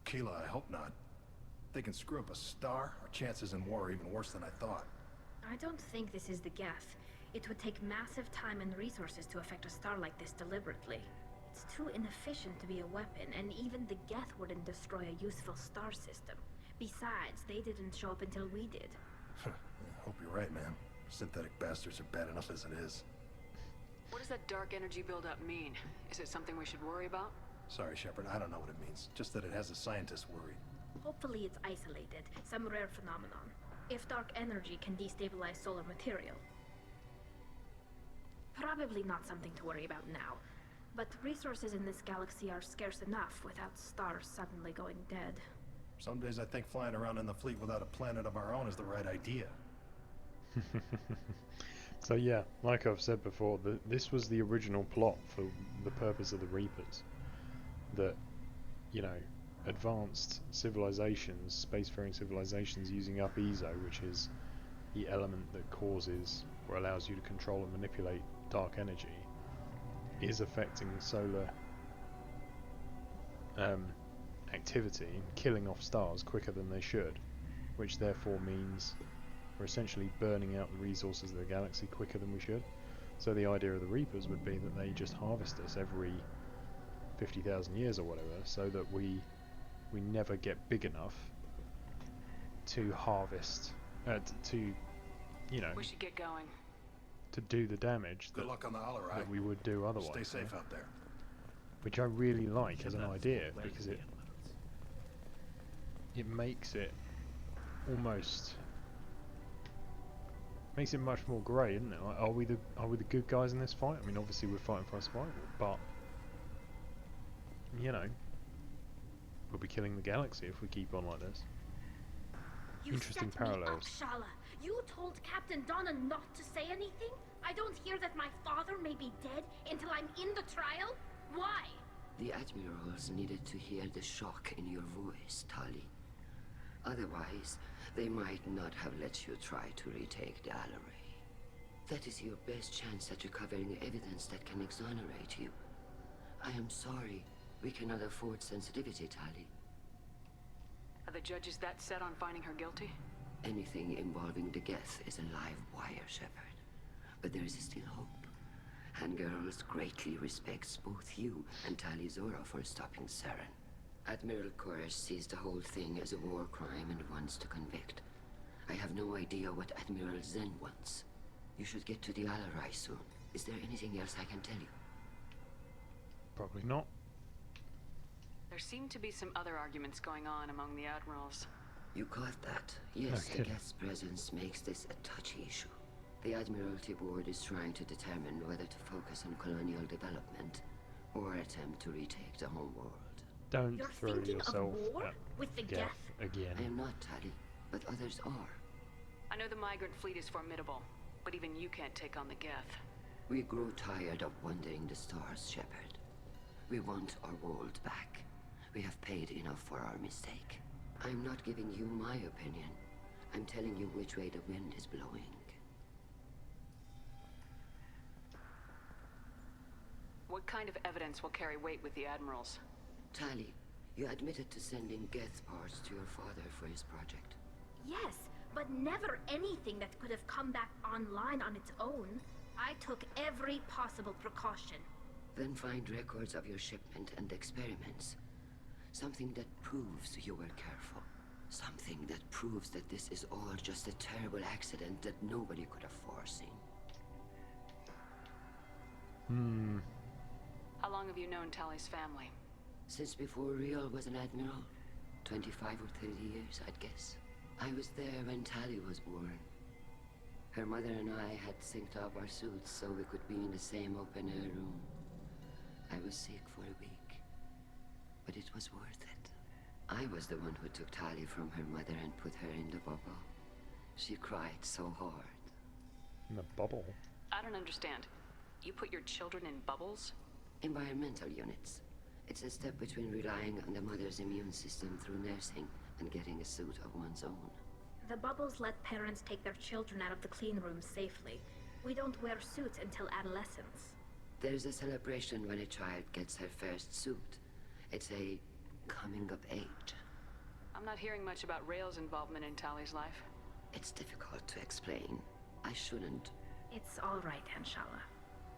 Keela, I hope not. If they can screw up a star, our chances in war are even worse than I thought. I don't think this is the Geth. It would take massive time and resources to affect a star like this deliberately. It's too inefficient to be a weapon, and even the Geth wouldn't destroy a useful star system. Besides, they didn't show up until we did. I hope you're right, man. Synthetic bastards are bad enough as it is. What does that dark energy buildup mean? Is it something we should worry about? Sorry, Shepard, I don't know what it means. Just that it has the scientists worried. Hopefully it's isolated, some rare phenomenon. If dark energy can destabilize solar material. Probably not something to worry about now. But resources in this galaxy are scarce enough without stars suddenly going dead. Some days I think flying around in the fleet without a planet of our own is the right idea. So yeah, like I've said before, this was the original plot for the purpose of the Reapers. That, you know, advanced civilizations, spacefaring civilizations using up ESO, which is the element that causes or allows you to control and manipulate dark energy, is affecting solar activity and killing off stars quicker than they should, which therefore means we're essentially burning out the resources of the galaxy quicker than we should. So the idea of the Reapers would be that they just harvest us every 50,000 years or whatever, so that we never get big enough to harvest, to you know, we should get going. To do the damage Good luck on the Alarai. that we would do otherwise. Stay safe out there. Which I really like as an idea, because it makes it almost Makes it much more grey, isn't it? Like, are we the good guys in this fight? I mean, obviously we're fighting for our survival, but you know, we'll be killing the galaxy if we keep on like this. Interesting parallels. Me up, Shala. You told Captain Donna not to say anything? I don't hear that my father may be dead until I'm in the trial? Why? The admirals needed to hear the shock in your voice, Tali. Otherwise, they might not have let you try to retake the Alaray. That is your best chance at recovering evidence that can exonerate you. I am sorry. We cannot afford sensitivity, Tali. Are the judges that set on finding her guilty? Anything involving the Geth is a live wire, Shepard. But there is still hope. And girls greatly respects both you and Tali Zora for stopping Saren. Admiral Koresh sees the whole thing as a war crime and wants to convict. I have no idea what Admiral Zen wants. You should get to the Alarai soon. Is there anything else I can tell you? Probably not. There seem to be some other arguments going on among the admirals. You caught that? Yes, the Geth's presence makes this a touchy issue. The Admiralty Board is trying to determine whether to focus on colonial development or attempt to retake the home world. Don't You're throw thinking yourself of war at with the Geth again. I am not, Tali, but others are. I know the Migrant fleet is formidable, but even you can't take on the Geth. We grow tired of wandering the stars, Shepard. We want our world back. We have paid enough for our mistake. I'm not giving you my opinion. I'm telling you which way the wind is blowing. What kind of evidence will carry weight with the admirals? Tali, you admitted to sending Geth parts to your father for his project. Yes, but never anything that could have come back online on its own. I took every possible precaution. Then find records of your shipment and experiments. Something that proves you were careful. Something that proves that this is all just a terrible accident that nobody could have foreseen. How long have you known Tali's family? Since before Riel was an admiral. 25 or 30 years, I'd guess. I was there when Tali was born. Her mother and I had synced up our suits so we could be in the same open-air room. I was sick for a week, but it was worth it. I was the one who took Tali from her mother and put her in the bubble. She cried so hard. In the bubble? I don't understand. You put your children in bubbles? Environmental units. It's a step between relying on the mother's immune system through nursing and getting a suit of one's own. The bubbles let parents take their children out of the clean rooms safely. We don't wear suits until adolescence. There's a celebration when a child gets her first suit. It's a coming of age. I'm not hearing much about Rael's involvement in Tali's life. It's difficult to explain. I shouldn't. It's all right, Anshala.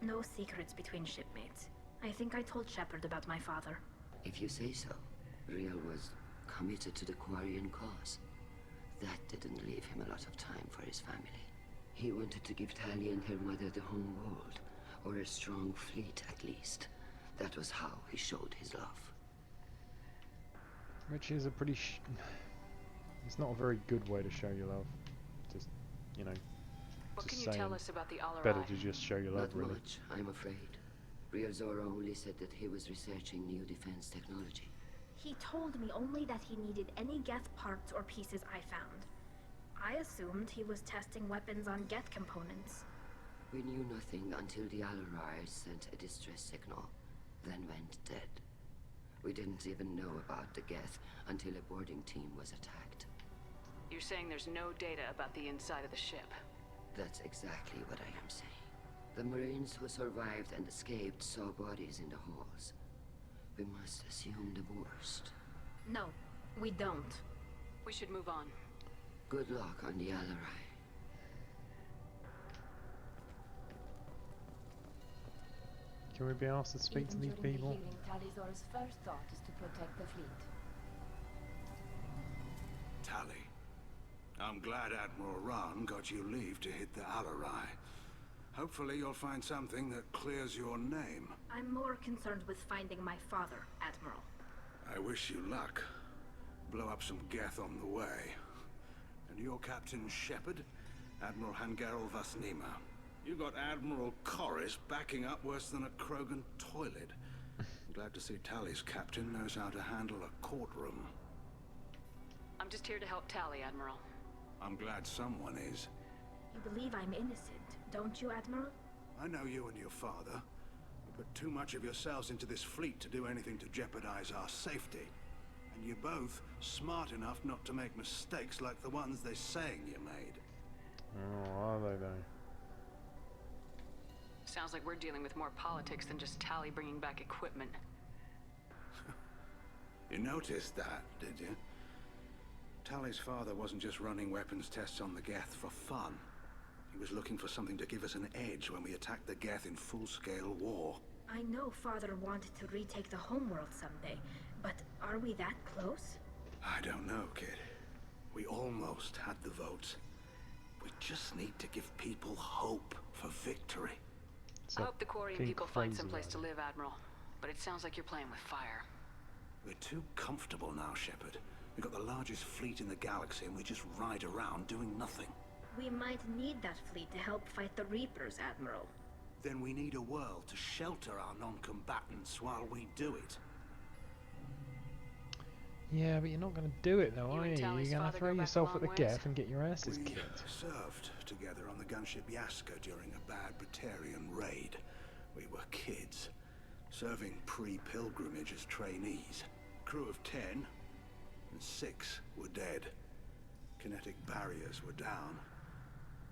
No secrets between shipmates. I think I told Shepard about my father. If you say so. Riel was committed to the Quarian cause. That didn't leave him a lot of time for his family. He wanted to give Tali and her mother the home world, or a strong fleet at least. That was how he showed his love. Which is a pretty it's not a very good way to show your love. Just, you know, what just can you tell us about the Alarai? better to just show your love, Not really. much, I'm afraid. Riel Zora only said that he was researching new defense technology. He told me only that he needed any Geth parts or pieces I found. I assumed he was testing weapons on Geth components. We knew nothing until the Alarai sent a distress signal, then went dead. We didn't even know about the Geth until a boarding team was attacked. You're saying there's no data about the inside of the ship? That's exactly what I am saying. The Marines who survived and escaped saw bodies in the halls. We must assume the worst. No, we don't. We should move on. Good luck on the Alarai. Can we be asked to speak to these people? Tali's first thought is to protect the fleet. Tali, I'm glad Admiral Ran got you leave to hit the Alarai. Hopefully you'll find something that clears your name. I'm more concerned with finding my father, Admiral. I wish you luck. Blow up some Geth on the way. And your Captain Shepard? Admiral Hangerel Vasnima. You got Admiral Corris backing up worse than a Krogan toilet. I'm glad to see Tali's captain knows how to handle a courtroom. I'm just here to help Tali, Admiral. I'm glad someone is. You believe I'm innocent, don't you, Admiral? I know you and your father. You put too much of yourselves into this fleet to do anything to jeopardize our safety. And you're both smart enough not to make mistakes like the ones they're saying you made. Oh, are they though? Sounds like we're dealing with more politics than just Tali bringing back equipment. You noticed that, did you? Tali's father wasn't just running weapons tests on the Geth for fun. He was looking for something to give us an edge when we attacked the Geth in full-scale war. I know Father wanted to retake the homeworld someday, but are we that close? I don't know, kid. We almost had the votes. We just need to give people hope for victory. I hope the Quarian people find someplace to live, Admiral. But it sounds like you're playing with fire. We're too comfortable now, Shepard. We've got the largest fleet in the galaxy and we just ride around doing nothing. We might need that fleet to help fight the Reapers, Admiral. Then we need a world to shelter our non-combatants while we do it. Yeah, but you're not going to do it though, are you? You're going to throw yourself at the Geth and get your asses kicked. We served together on the gunship Yaska during a bad Batarian raid. We were kids, serving pre-pilgrimage as trainees. Crew of 10, and 6 were dead. Kinetic barriers were down.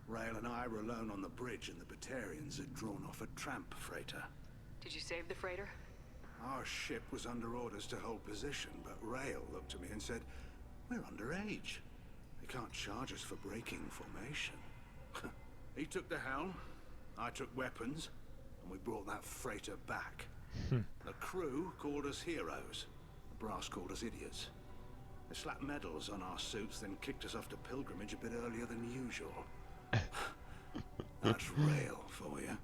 Rail and I were alone on the bridge and the Batarians had drawn off a tramp freighter. Did you save the freighter? Our ship was under orders to hold position, but Rail looked at me and said, "We're underage. They can't charge us for breaking formation." He took the helm, I took weapons, and we brought that freighter back. The crew called us heroes. The brass called us idiots. They slapped medals on our suits, then kicked us off to pilgrimage a bit earlier than usual. That's Rail for you.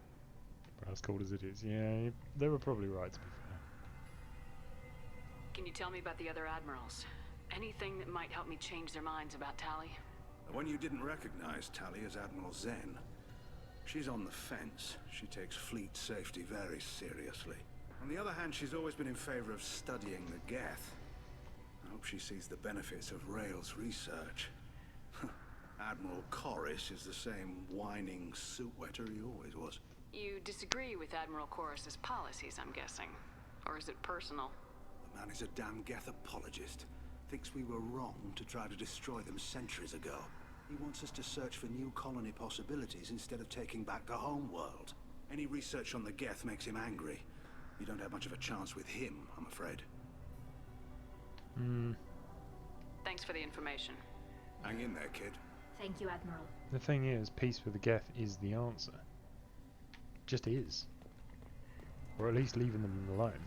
Brass called us idiots. Yeah, they were probably right, to be fair. Can you tell me about the other admirals? Anything that might help me change their minds about Tali? The one you didn't recognize Tali as Admiral Zen. She's on the fence. She takes fleet safety very seriously. On the other hand, she's always been in favor of studying the Geth. I hope she sees the benefits of Rail's research. Admiral Corris is the same whining suit wetter he always was. You disagree with Admiral Corris's policies, I'm guessing. Or is it personal? The man is a damn Geth apologist. Thinks we were wrong to try to destroy them centuries ago. He wants us to search for new colony possibilities instead of taking back the home world. Any research on the Geth makes him angry. You don't have much of a chance with him, I'm afraid. Thanks for the information. Hang in there, kid. Thank you, Admiral. The thing is, peace with the Geth is the answer. Just is. Or at least leaving them alone.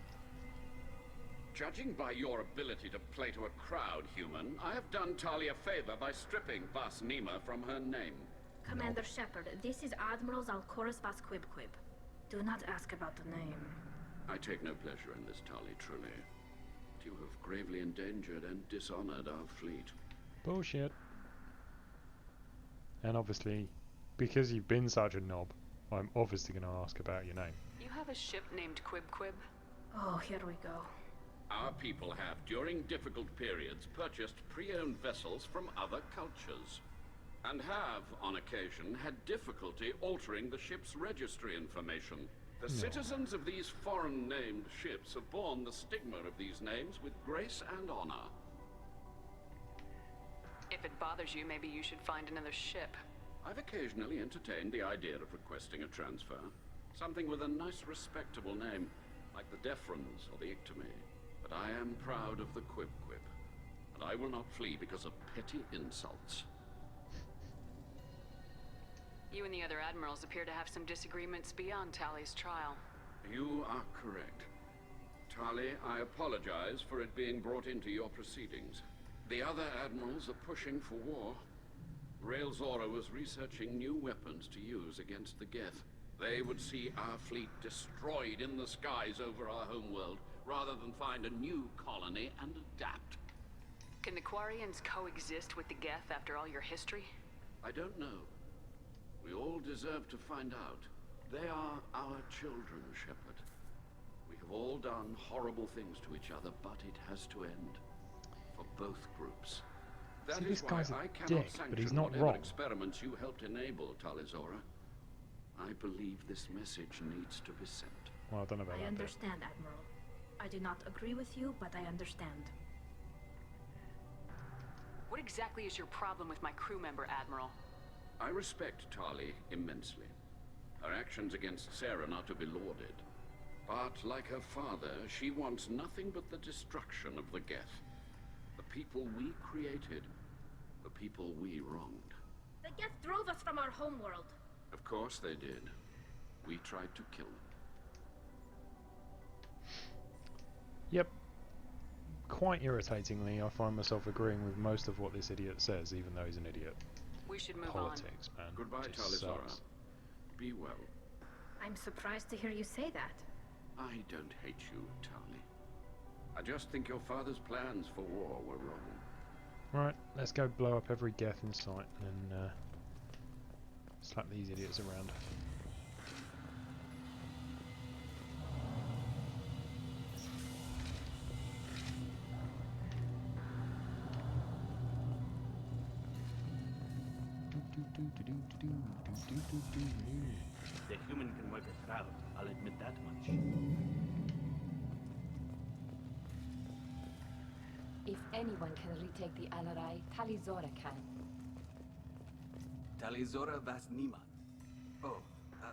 Judging by your ability to play to a crowd, human, I have done Tali a favor by stripping Vasnima from her name. Commander Shepard, this is Admiral Zalkoris Vasquibquib. Do not ask about the name. I take no pleasure in this, Tali, truly. You have gravely endangered and dishonored our fleet. Bullshit. And obviously, because you've been such a knob, I'm obviously going to ask about your name. You have a ship named Quib Quib? Oh, here we go. Our people have, during difficult periods, purchased pre-owned vessels from other cultures, and have, on occasion, had difficulty altering the ship's registry information. The citizens of these foreign-named ships have borne the stigma of these names with grace and honor. If it bothers you, maybe you should find another ship. I've occasionally entertained the idea of requesting a transfer. Something with a nice, respectable name, like the Defrons or the Ictomy. But I am proud of the Quib Quib, and I will not flee because of petty insults. You and the other admirals appear to have some disagreements beyond Tali's trial. You are correct. Tali, I apologize for it being brought into your proceedings. The other admirals are pushing for war. Rail Zora was researching new weapons to use against the Geth. They would see our fleet destroyed in the skies over our homeworld, rather than find a new colony and adapt. Can the Quarians coexist with the Geth after all your history? I don't know. We all deserve to find out. They are our children, Shepard. We have all done horrible things to each other, but it has to end. For both groups. That See, is this why guy's a I cannot dick, sanction but he's not whatever wrong. experiments you helped enable, Tali. I believe this message needs to be sent. Well, I don't know about I that bit. understand, Admiral. I do not agree with you, but I understand. What exactly is your problem with my crew member, Admiral? I respect Tali immensely. Her actions against Sarah are to be lauded. But like her father, she wants nothing but the destruction of the Geth. The people we created. The people we wronged. The Geth drove us from our homeworld. Of course they did. We tried to kill them. Yep. Quite irritatingly, I find myself agreeing with most of what this idiot says, even though he's an idiot. We should move Politics, man. Goodbye, Just Tali. sucks. Be well. I'm surprised to hear you say that. I don't hate you, Tali. I just think your father's plans for war were wrong. Right, let's go blow up every Geth in sight and slap these idiots around. The human can work a crowd, I'll admit that much. If anyone can retake the Alarai, Tali can. Tali Vas Nima. Oh,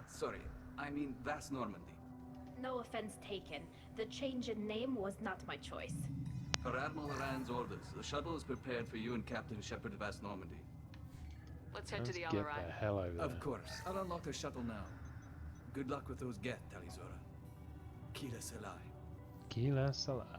sorry. I mean Vas Normandy. No offense taken. The change in name was not my choice. Per Admiral Rand's orders, the shuttle is prepared for you and Captain Shepard Vas Normandy. Let's head to the Get Alarai. the hell over there. Of course. I'll unlock the shuttle now. Good luck with those Geth, Tali Kila Salai. Kila Salai.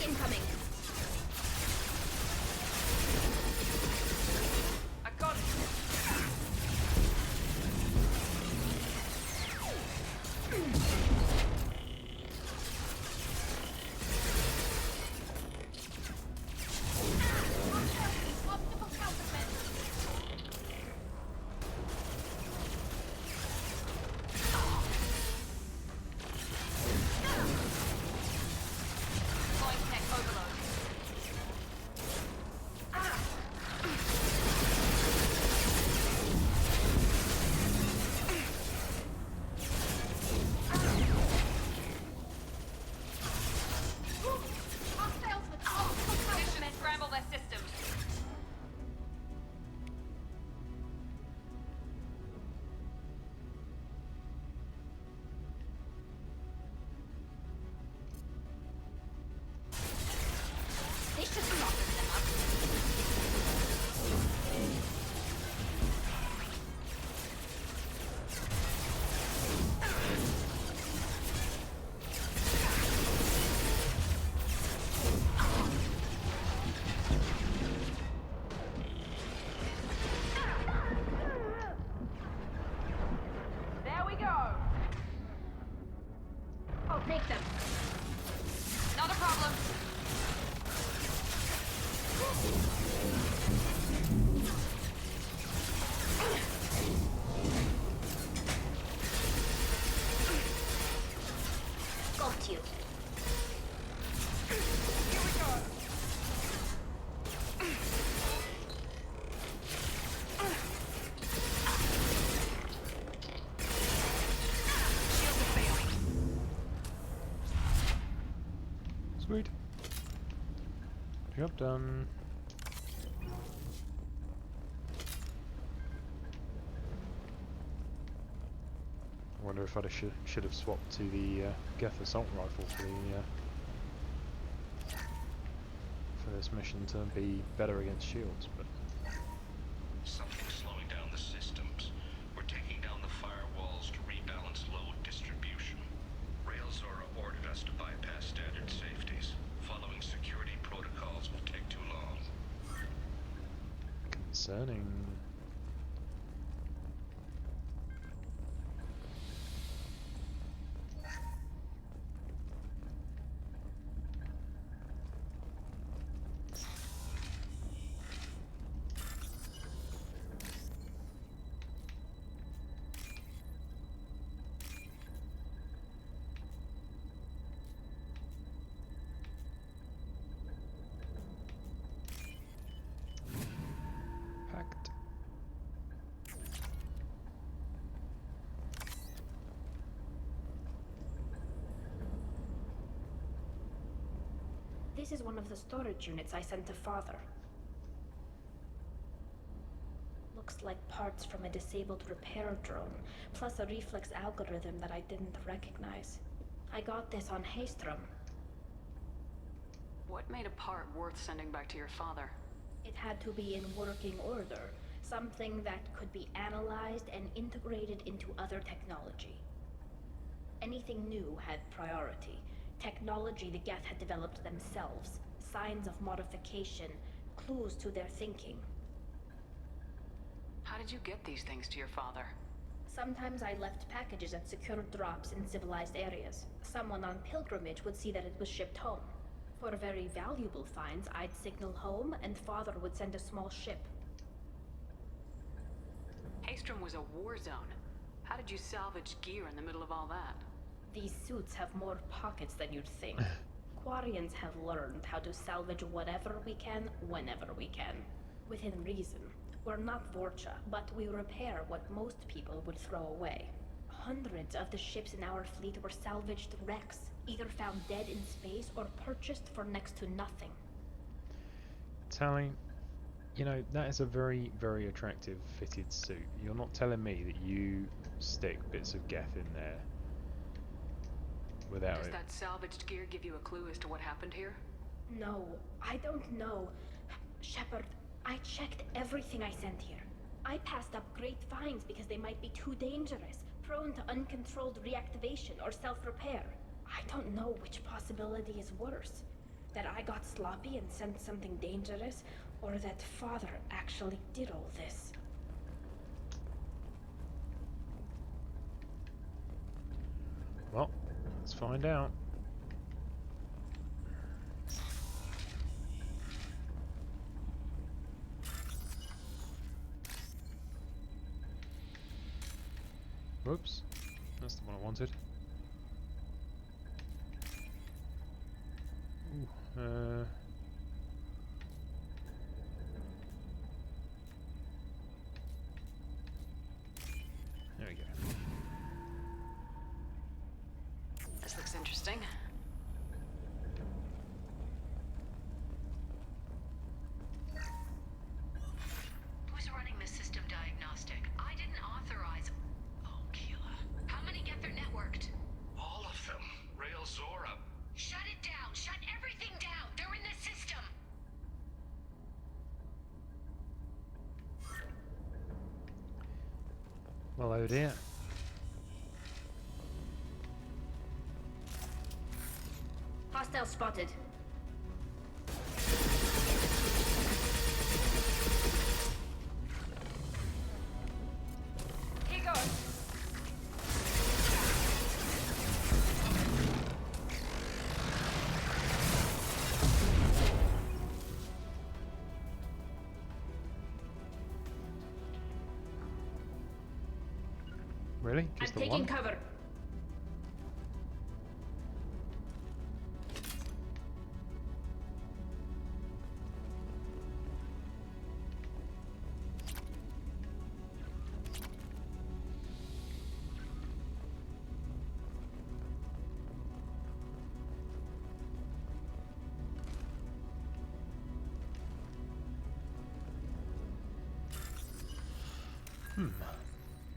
Incoming. I got it. Scramble their systems. They should be locking them up. There we go. I'll take them. Not a problem. Got you. Here we go. Shields are failing. Sweet. Job done. I wonder if I should have swapped to the Geth assault rifle for this mission to be better against shields, but Something's slowing down the systems. We're taking down the firewalls to rebalance load distribution. Rail Zora ordered us to bypass standard safeties, following security concerning. Packed. This is one of the storage units I sent to Father. Looks like parts from a disabled repair drone, plus a reflex algorithm that I didn't recognize. I got this on Haystrom. What made a part worth sending back to your father? It had to be in working order, something that could be analyzed and integrated into other technology. Anything new had priority. Technology the Geth had developed themselves, signs of modification, clues to their thinking. How did you get these things to your father? Sometimes I left packages at secure drops in civilized areas. Someone on pilgrimage would see that it was shipped home. For very valuable finds, I'd signal home, and Father would send a small ship. Haystrom was a war zone. How did you salvage gear in the middle of all that? These suits have more pockets than you'd think. Quarians have learned how to salvage whatever we can, whenever we can. Within reason. We're not Vorcha, but we repair what most people would throw away. Hundreds of the ships in our fleet were salvaged wrecks, either found dead in space or purchased for next to nothing. Tali, you know, that is a very, very attractive fitted suit. You're not telling me that you stick bits of Geth in there without Does it. that salvaged gear give you a clue as to what happened here? No, I don't know. Shepard, I checked everything I sent here. I passed up great finds because they might be too dangerous, prone to uncontrolled reactivation or self-repair. I don't know which possibility is worse. That I got sloppy and sent something dangerous, or that Father actually did all this. Well, let's find out. Whoops, that's the one I wanted. Ooh, there we go. This looks interesting. Who's running the system diagnostic? I didn't authorize. Oh, Keela. How many Geth are networked? All of them. Rail Zora. Shut it down. Shut everything down. They're in the system. Well, oh dear. Hostile spotted. He goes. Really? Just I'm the taking one? cover.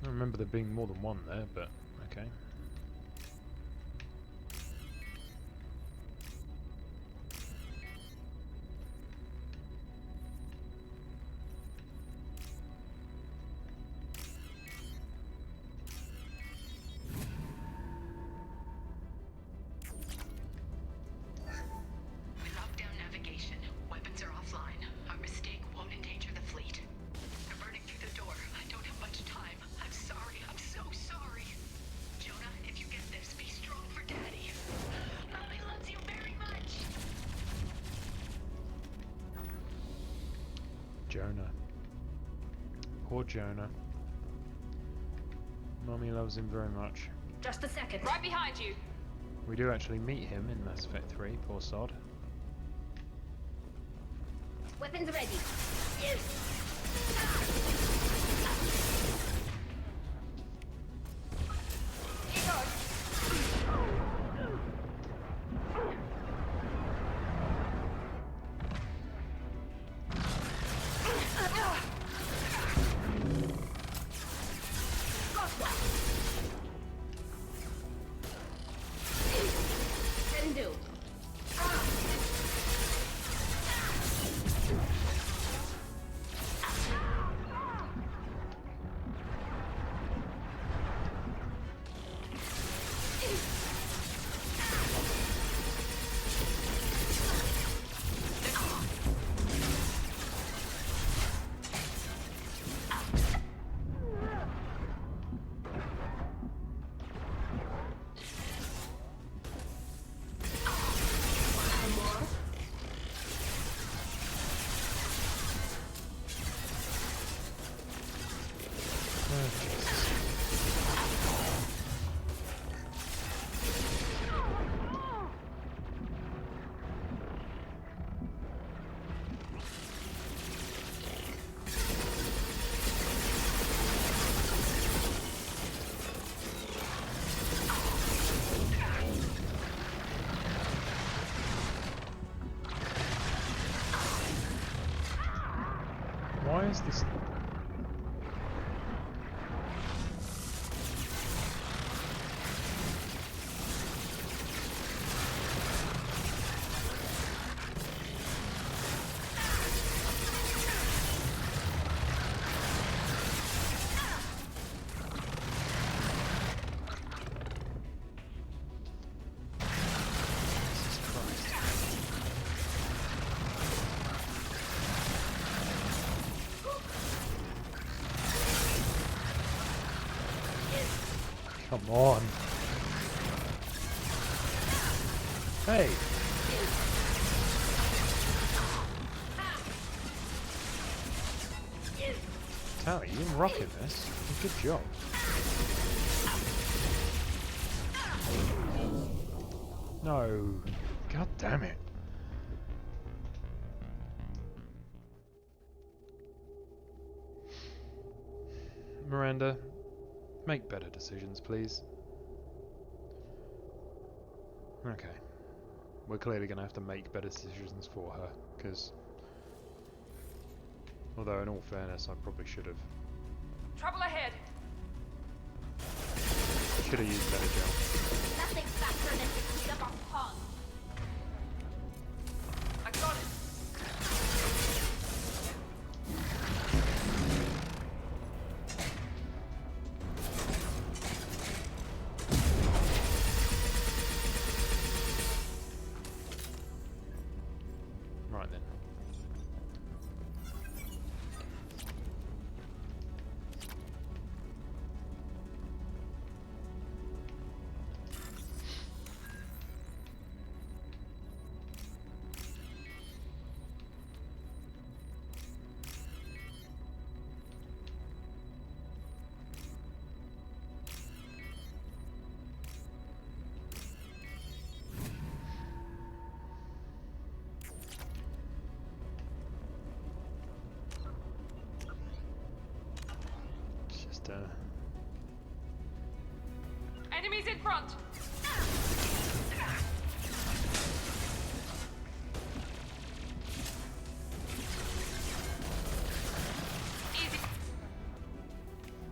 I remember there being more than one there, but okay. We locked down navigation. Weapons are offline. Our mistake won't endanger the fleet. Jonah. Poor Jonah. Mummy loves him very much. Just a second. Right behind you. We do actually meet him in Mass Effect 3, poor sod. Weapons ready. Why is this? Come on. Hey. Tali, you're rocking this. Good job. No. God damn it. Miranda, make better decisions, please. Okay. We're clearly going to have to make better decisions for her, because... Although, in all fairness, I probably should have. Trouble ahead. Should have used better gel. Nothing faster than to speed up our pond. I got it. Right then. Enemies in front. Easy.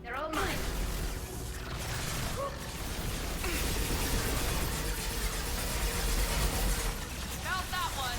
They're all mine. Found that one.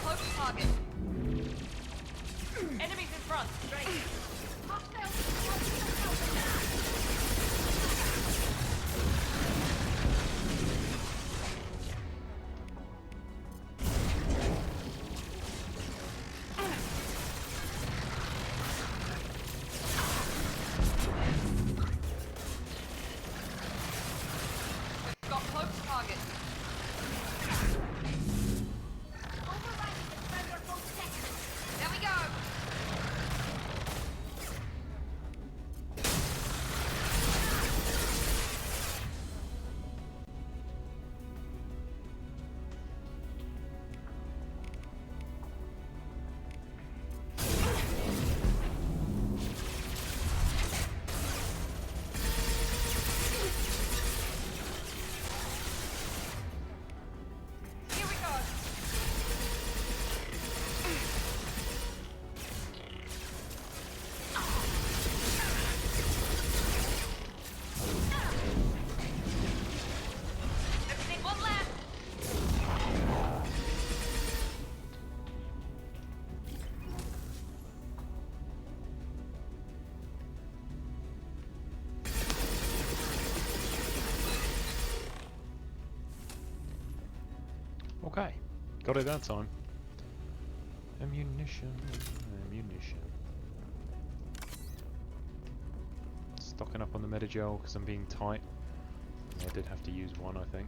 close target. Enemies in front, straight. We've got close target. There we go. Here we go. Everything one left. Okay, got it that time. Ammunition, ammunition. Stocking up on the Medigel because I'm being tight. I did have to use one, I think.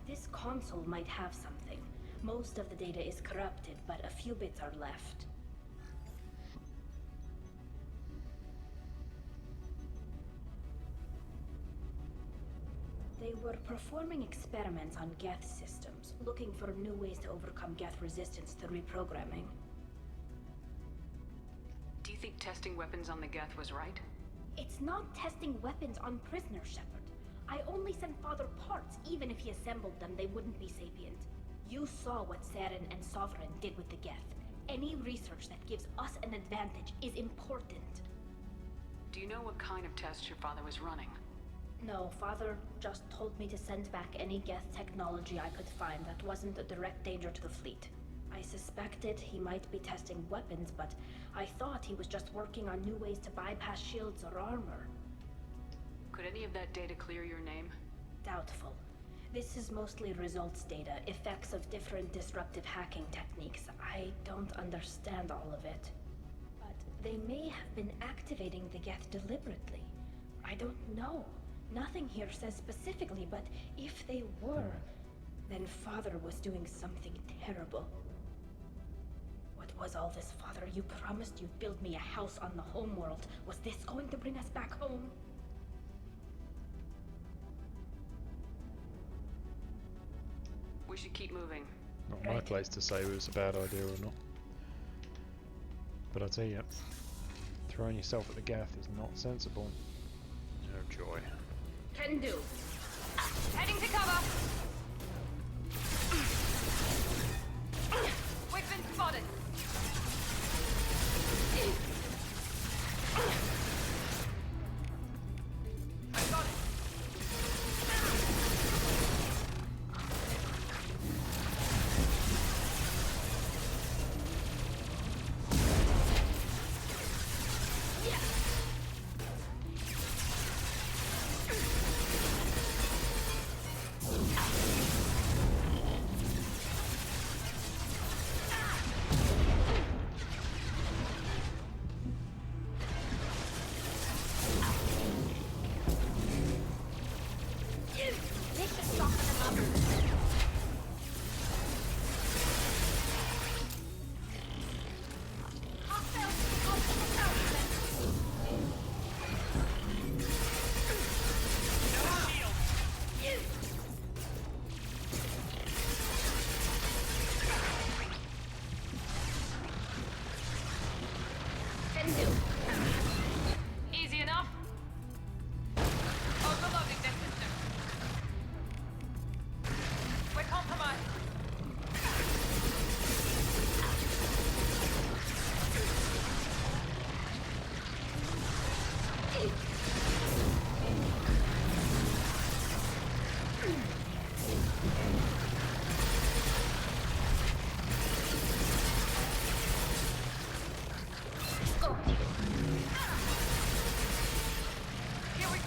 This console might have something. Most of the data is corrupted, but a few bits are left. They were performing experiments on Geth systems, looking for new ways to overcome Geth resistance to reprogramming. Do you think testing weapons on the Geth was right? It's not testing weapons on prisoners, Shepard. I only sent Father parts. Even if he assembled them, they wouldn't be sapient. You saw what Saren and Sovereign did with the Geth. Any research that gives us an advantage is important. Do you know what kind of tests your father was running? No, Father just told me to send back any Geth technology I could find that wasn't a direct danger to the fleet. I suspected he might be testing weapons, but I thought he was just working on new ways to bypass shields or armor. Could any of that data clear your name? Doubtful. This is mostly results data, effects of different disruptive hacking techniques. I don't understand all of it. But they may have been activating the Geth deliberately. I don't know. Nothing here says specifically, but if they were, then Father was doing something terrible. What was all this, Father? You promised you'd build me a house on the homeworld. Was this going to bring us back home? We should keep moving. Not my place to say it was a bad idea or not. But I tell you, throwing yourself at the Geth is not sensible. Oh joy. Can do. Heading to cover. We've been spotted. I got it.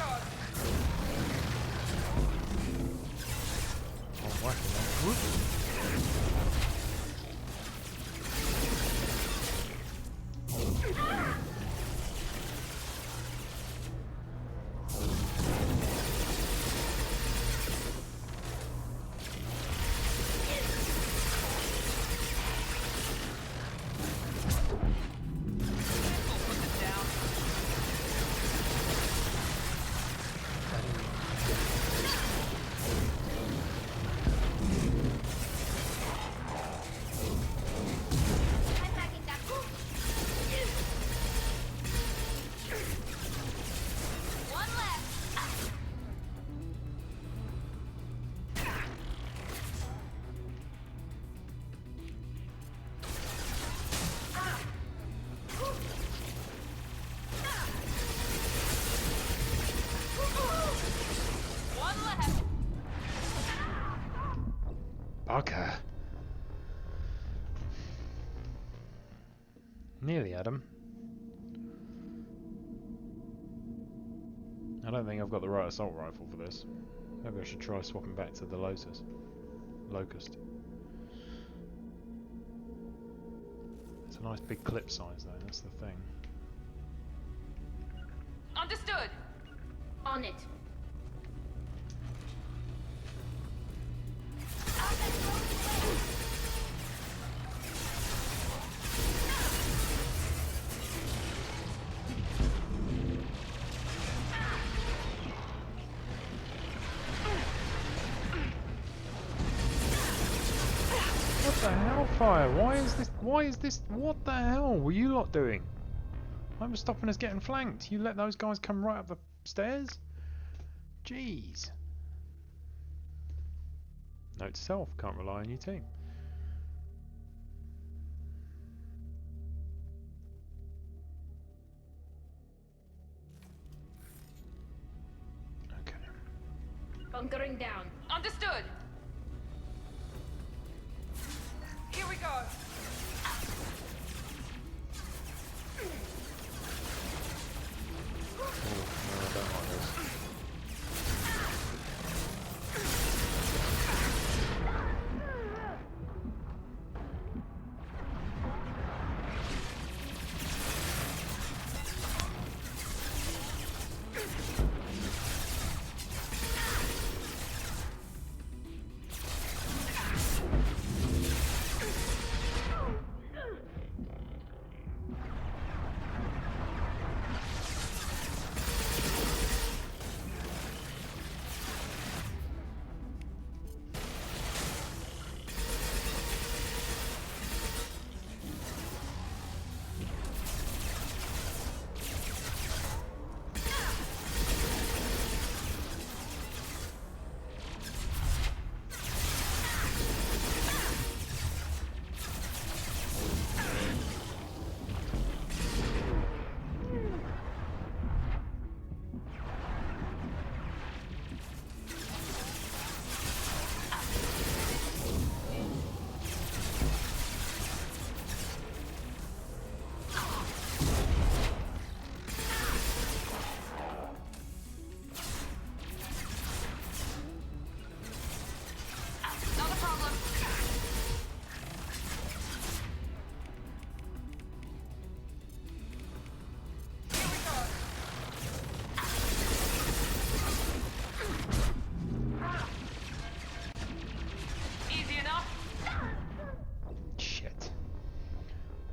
Oh, whack it, man. Okay. Nearly had him. I don't think I've got the right assault rifle for this. Maybe I should try swapping back to the Locust. It's a nice big clip size though, that's the thing. Understood. On it. What the hell, fire? Why is this, what the hell were you lot doing? I was stopping us getting flanked. You let those guys come right up the stairs? Jeez. Note to self, can't rely on your team. Okay. Bunkering down. Understood. Here we go. Oh, no, I don't like this.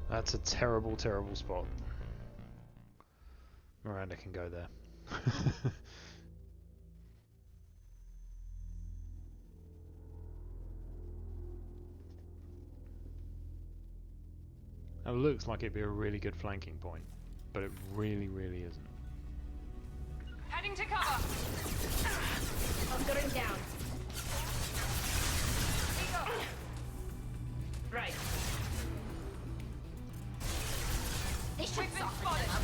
That's a terrible, terrible spot. Miranda can go there. It looks like it'd be a really good flanking point, but it really, really isn't. Heading to cover. Bunkering down. Right. They should soften them up.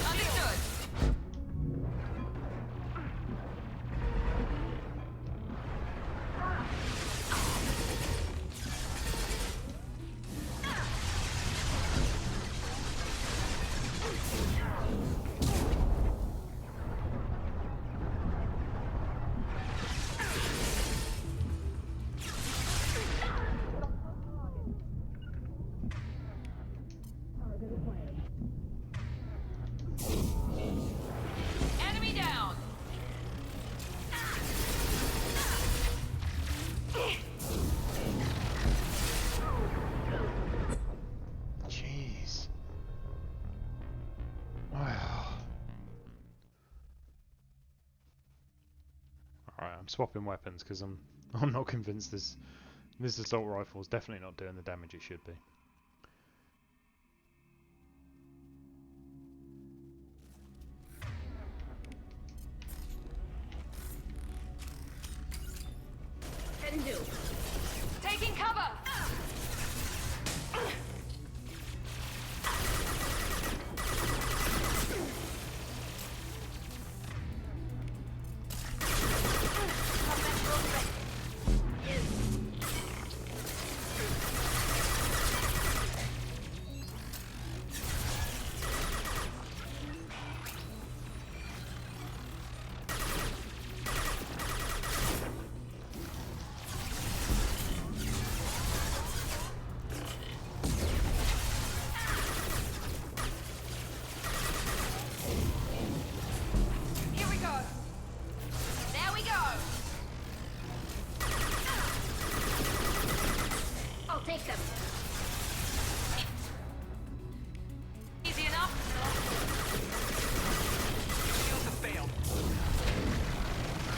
Understood. I'm swapping weapons because I'm not convinced this assault rifle is definitely not doing the damage it should be. Can do. Taking cover!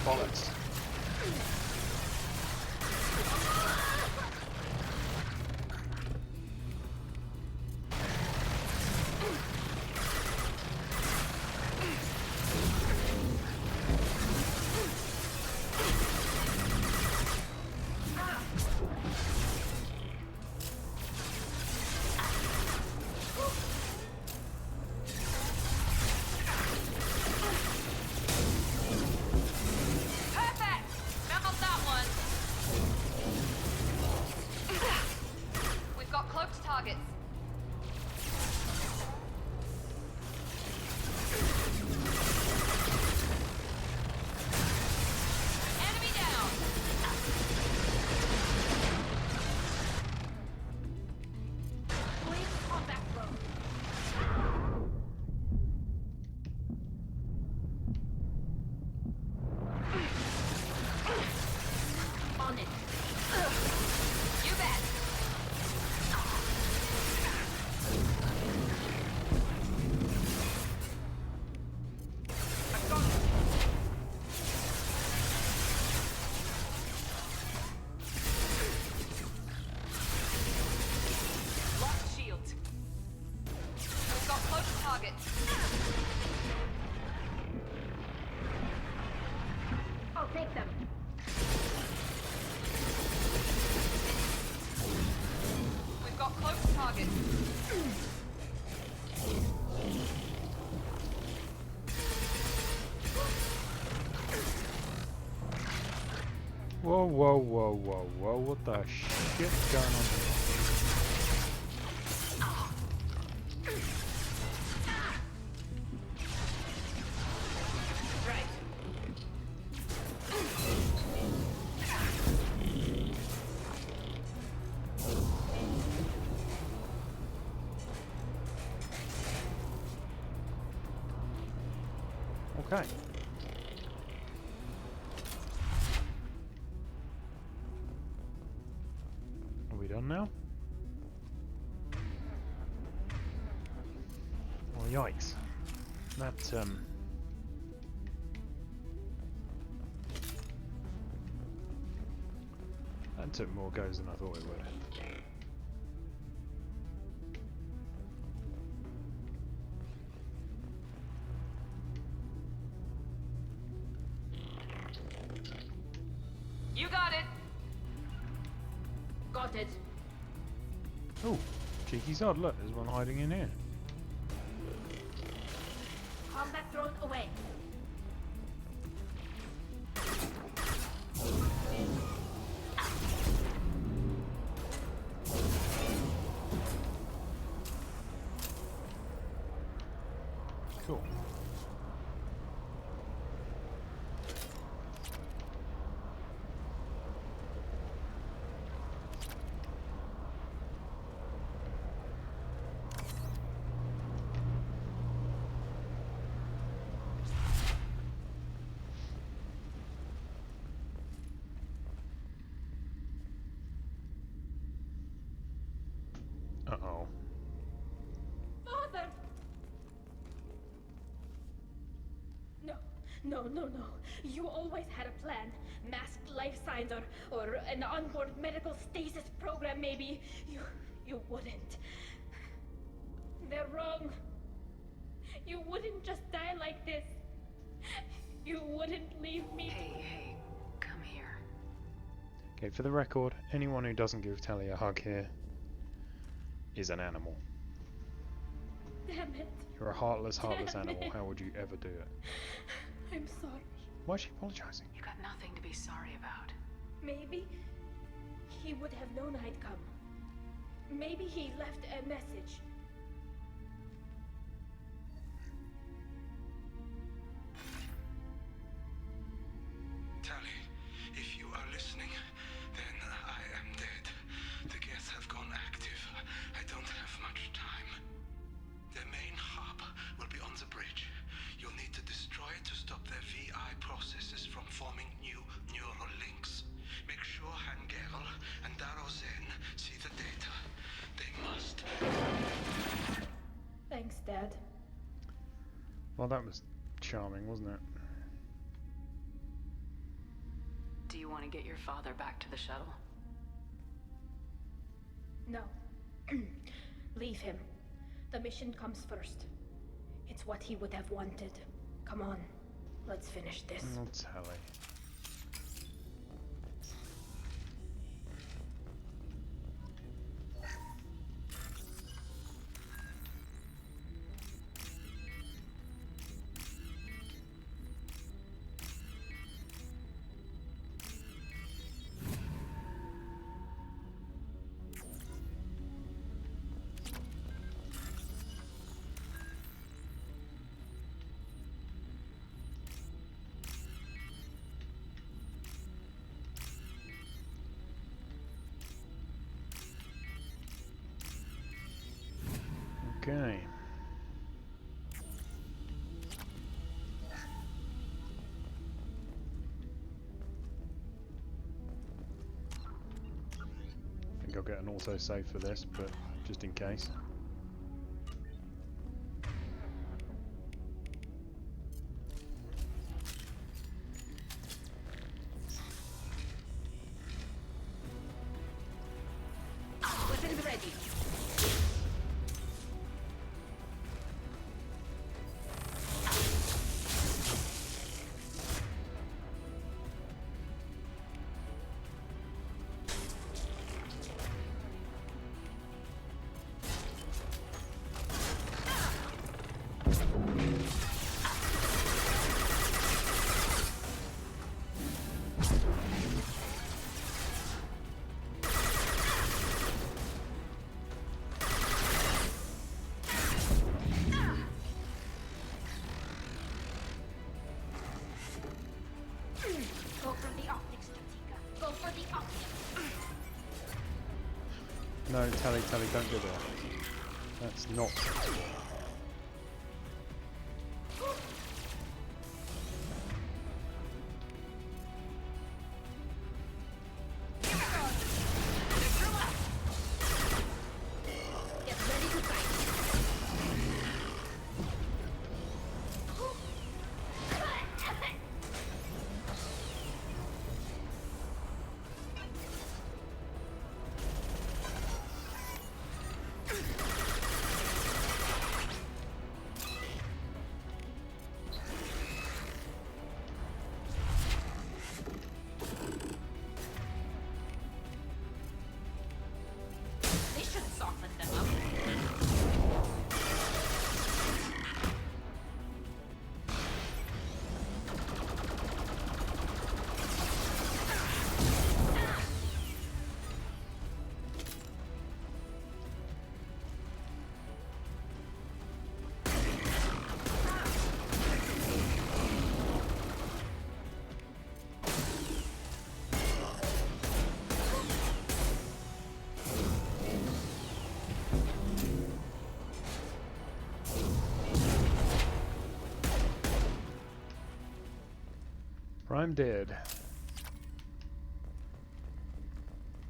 Bollocks. Whoa, whoa, whoa, whoa, whoa, what the shit's going on here? Okay. Are we done now? Oh, yikes. That, that took more goes than I thought it would. You got it. Got it. Oh, cheeky sod, look, there's one hiding in here. Combat drone away. Cool. Uh-oh. Father! No. You always had a plan. Masked life signs or an onboard medical stasis program, maybe. You wouldn't. They're wrong. You wouldn't just die like this. You wouldn't leave me. Hey, come here. Okay, for the record, anyone who doesn't give Tali a hug here is an animal. Damn it. You're a heartless Damn animal. it. How would you ever do it? I'm sorry. Why is she apologizing? You got nothing to be sorry about. Maybe he would have known I'd come. Maybe he left a message. Tali, if you are listening, then I am dead. The Geth have gone active. I don't have much time. Their main hub will be on the bridge. You'll need to destroy it to stop their VI processes from forming new neural links. Make sure Hangerl and Darozen see the data. They must. Thanks, Dad. Well, that was charming, wasn't it? Do you want to get your father back to the shuttle? No. Leave him. The mission comes first. It's what he would have wanted. Come on, let's finish this. Oh, Tali. Okay. I think I'll get an autosave for this, but just in case. Weapons ready. No, Tali, don't do that. That's not. I'm dead.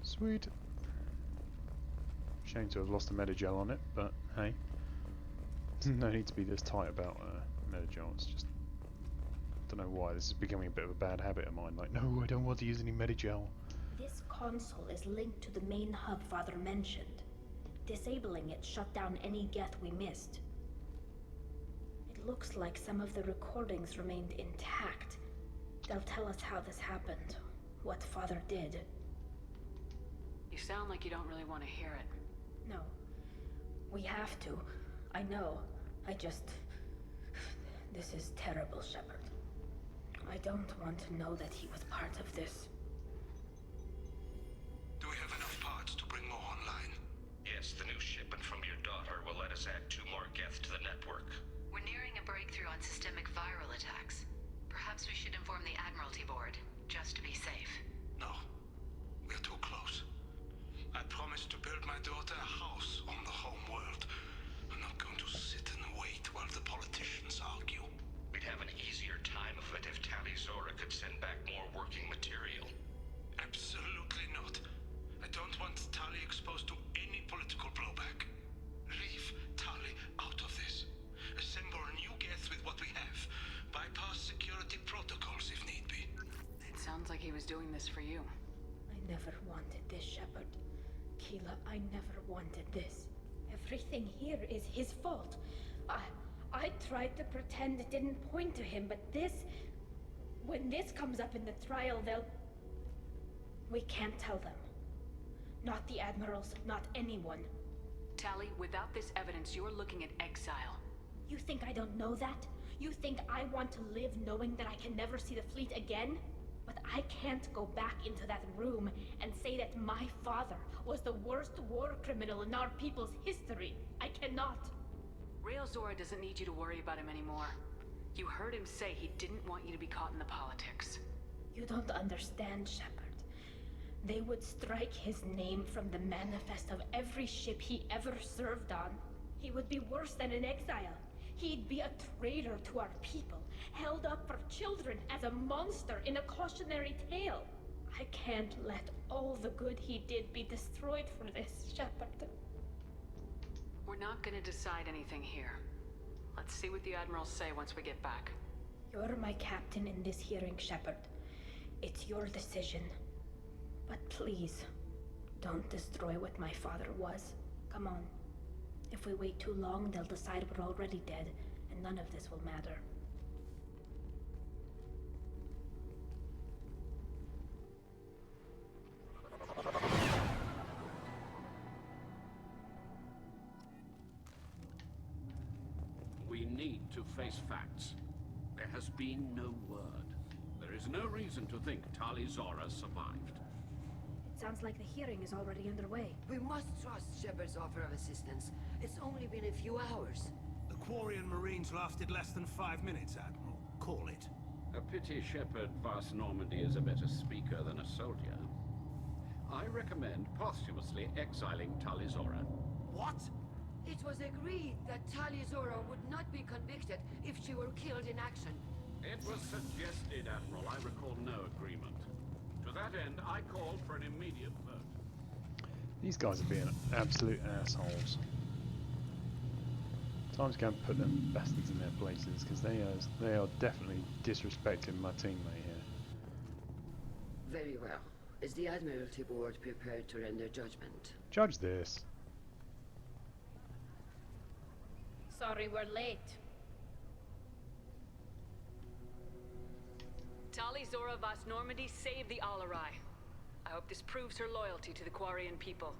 Sweet. Shame to have lost a Medigel on it, but hey. No need to be this tight about Medigel, it's just don't know why, this is becoming a bit of a bad habit of mine. Like, no, I don't want to use any Medigel. This console is linked to the main hub Father mentioned. Disabling it shut down any Geth we missed. It looks like some of the recordings remained intact. They'll tell us how this happened, what Father did. You sound like you don't really want to hear it. No. We have to. I know. This is terrible, Shepard. I don't want to know that he was part of this. Do we have enough parts to bring more online? Yes, the new shipment from your daughter will let us add 2 more Geth to the network. We're nearing a breakthrough on systemic viral attacks. Perhaps we should inform the Admiralty Board, just to be safe. No. We're too close. I promised to build my daughter a house on the home world. I'm not going to sit and wait while the politicians argue. We'd have an easier time of it if Tali Zora could send back more working material. Absolutely not. I don't want Tali exposed to any political blowback. Leave Tali out of this. Assemble new Geth with what we have. Bypass security protocols if need be. It sounds like he was doing this for you. I never wanted this, Shepard. Keela, I never wanted this. Everything here is his fault. I tried to pretend it didn't point to him, but when this comes up in the trial, we can't tell them. Not the admirals, not anyone. Tali, without this evidence, you're looking at exile. You think I don't know that? You think I want to live knowing that I can never see the fleet again? But I can't go back into that room and say that my father was the worst war criminal in our people's history. I cannot. Rael Zora doesn't need you to worry about him anymore. You heard him say he didn't want you to be caught in the politics. You don't understand, Shepard. They would strike his name from the manifest of every ship he ever served on. He would be worse than an exile. He'd be a traitor to our people, held up for children as a monster in a cautionary tale. I can't let all the good he did be destroyed for this, Shepard. We're not gonna decide anything here. Let's see what the admirals say once we get back. You're my captain in this hearing, Shepard. It's your decision. But please, don't destroy what my father was. Come on. If we wait too long, they'll decide we're already dead, and none of this will matter. We need to face facts. There has been no word. There is no reason to think Tali Zora survived. It sounds like the hearing is already underway. We must trust Shepard's offer of assistance. It's only been a few hours. The Quarian Marines lasted less than 5 minutes, Admiral. Call it. A pity Shepard vs. Normandy is a better speaker than a soldier. I recommend posthumously exiling Tali Zora. What? It was agreed that Tali Zora would not be convicted if she were killed in action. It was suggested, Admiral. I recall no agreement. To that end, I call for an immediate vote. These guys are being absolute assholes. Time's going to put them bastards in their places, because they are definitely disrespecting my teammate here. Very well. Is the Admiralty Board prepared to render judgment? Judge this. Sorry we're late. Tali Zora Vas Normandy saved the Alarai. I hope this proves her loyalty to the Quarian people.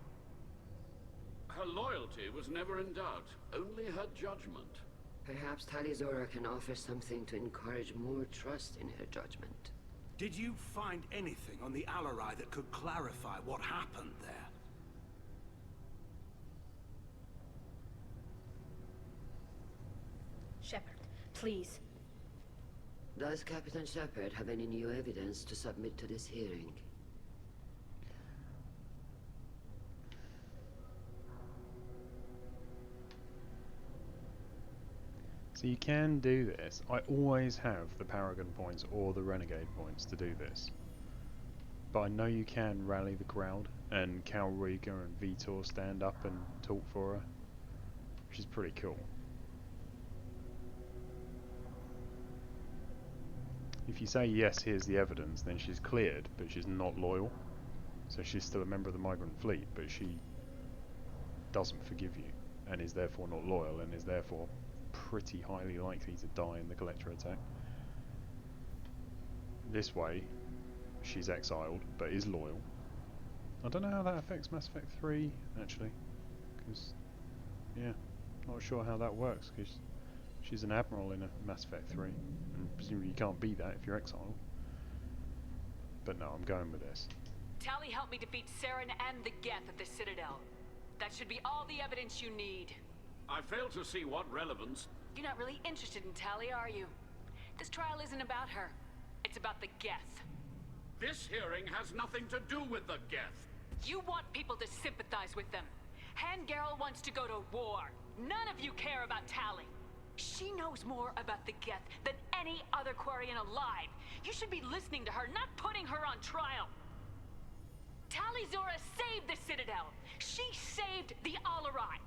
Her loyalty was never in doubt, only her judgment. Perhaps Tali Zora can offer something to encourage more trust in her judgment. Did you find anything on the Alarai that could clarify what happened there? Shepard, please. Does Captain Shepard have any new evidence to submit to this hearing? So you can do this. I always have the Paragon points or the Renegade points to do this. But I know you can rally the crowd, and Cal Rieger and Vitor stand up and talk for her, which is pretty cool. If you say yes, here's the evidence, then she's cleared, but she's not loyal. So she's still a member of the Migrant fleet, but she doesn't forgive you, and is therefore not loyal, and is therefore pretty highly likely to die in the Collector attack. This way, she's exiled, but is loyal. I don't know how that affects Mass Effect 3, actually, because, yeah, not sure how that works, because she's an admiral in a Mass Effect 3, and presumably you can't be that if you're exiled. But no, I'm going with this. Tali helped me defeat Saren and the Geth at the Citadel. That should be all the evidence you need. I fail to see what relevance... You're not really interested in Tali, are you? This trial isn't about her. It's about the Geth. This hearing has nothing to do with the Geth. You want people to sympathize with them. Garrel wants to go to war. None of you care about Tali. She knows more about the Geth than any other Quarian alive. You should be listening to her, not putting her on trial. Tali Zora saved the Citadel. She saved the Alarai.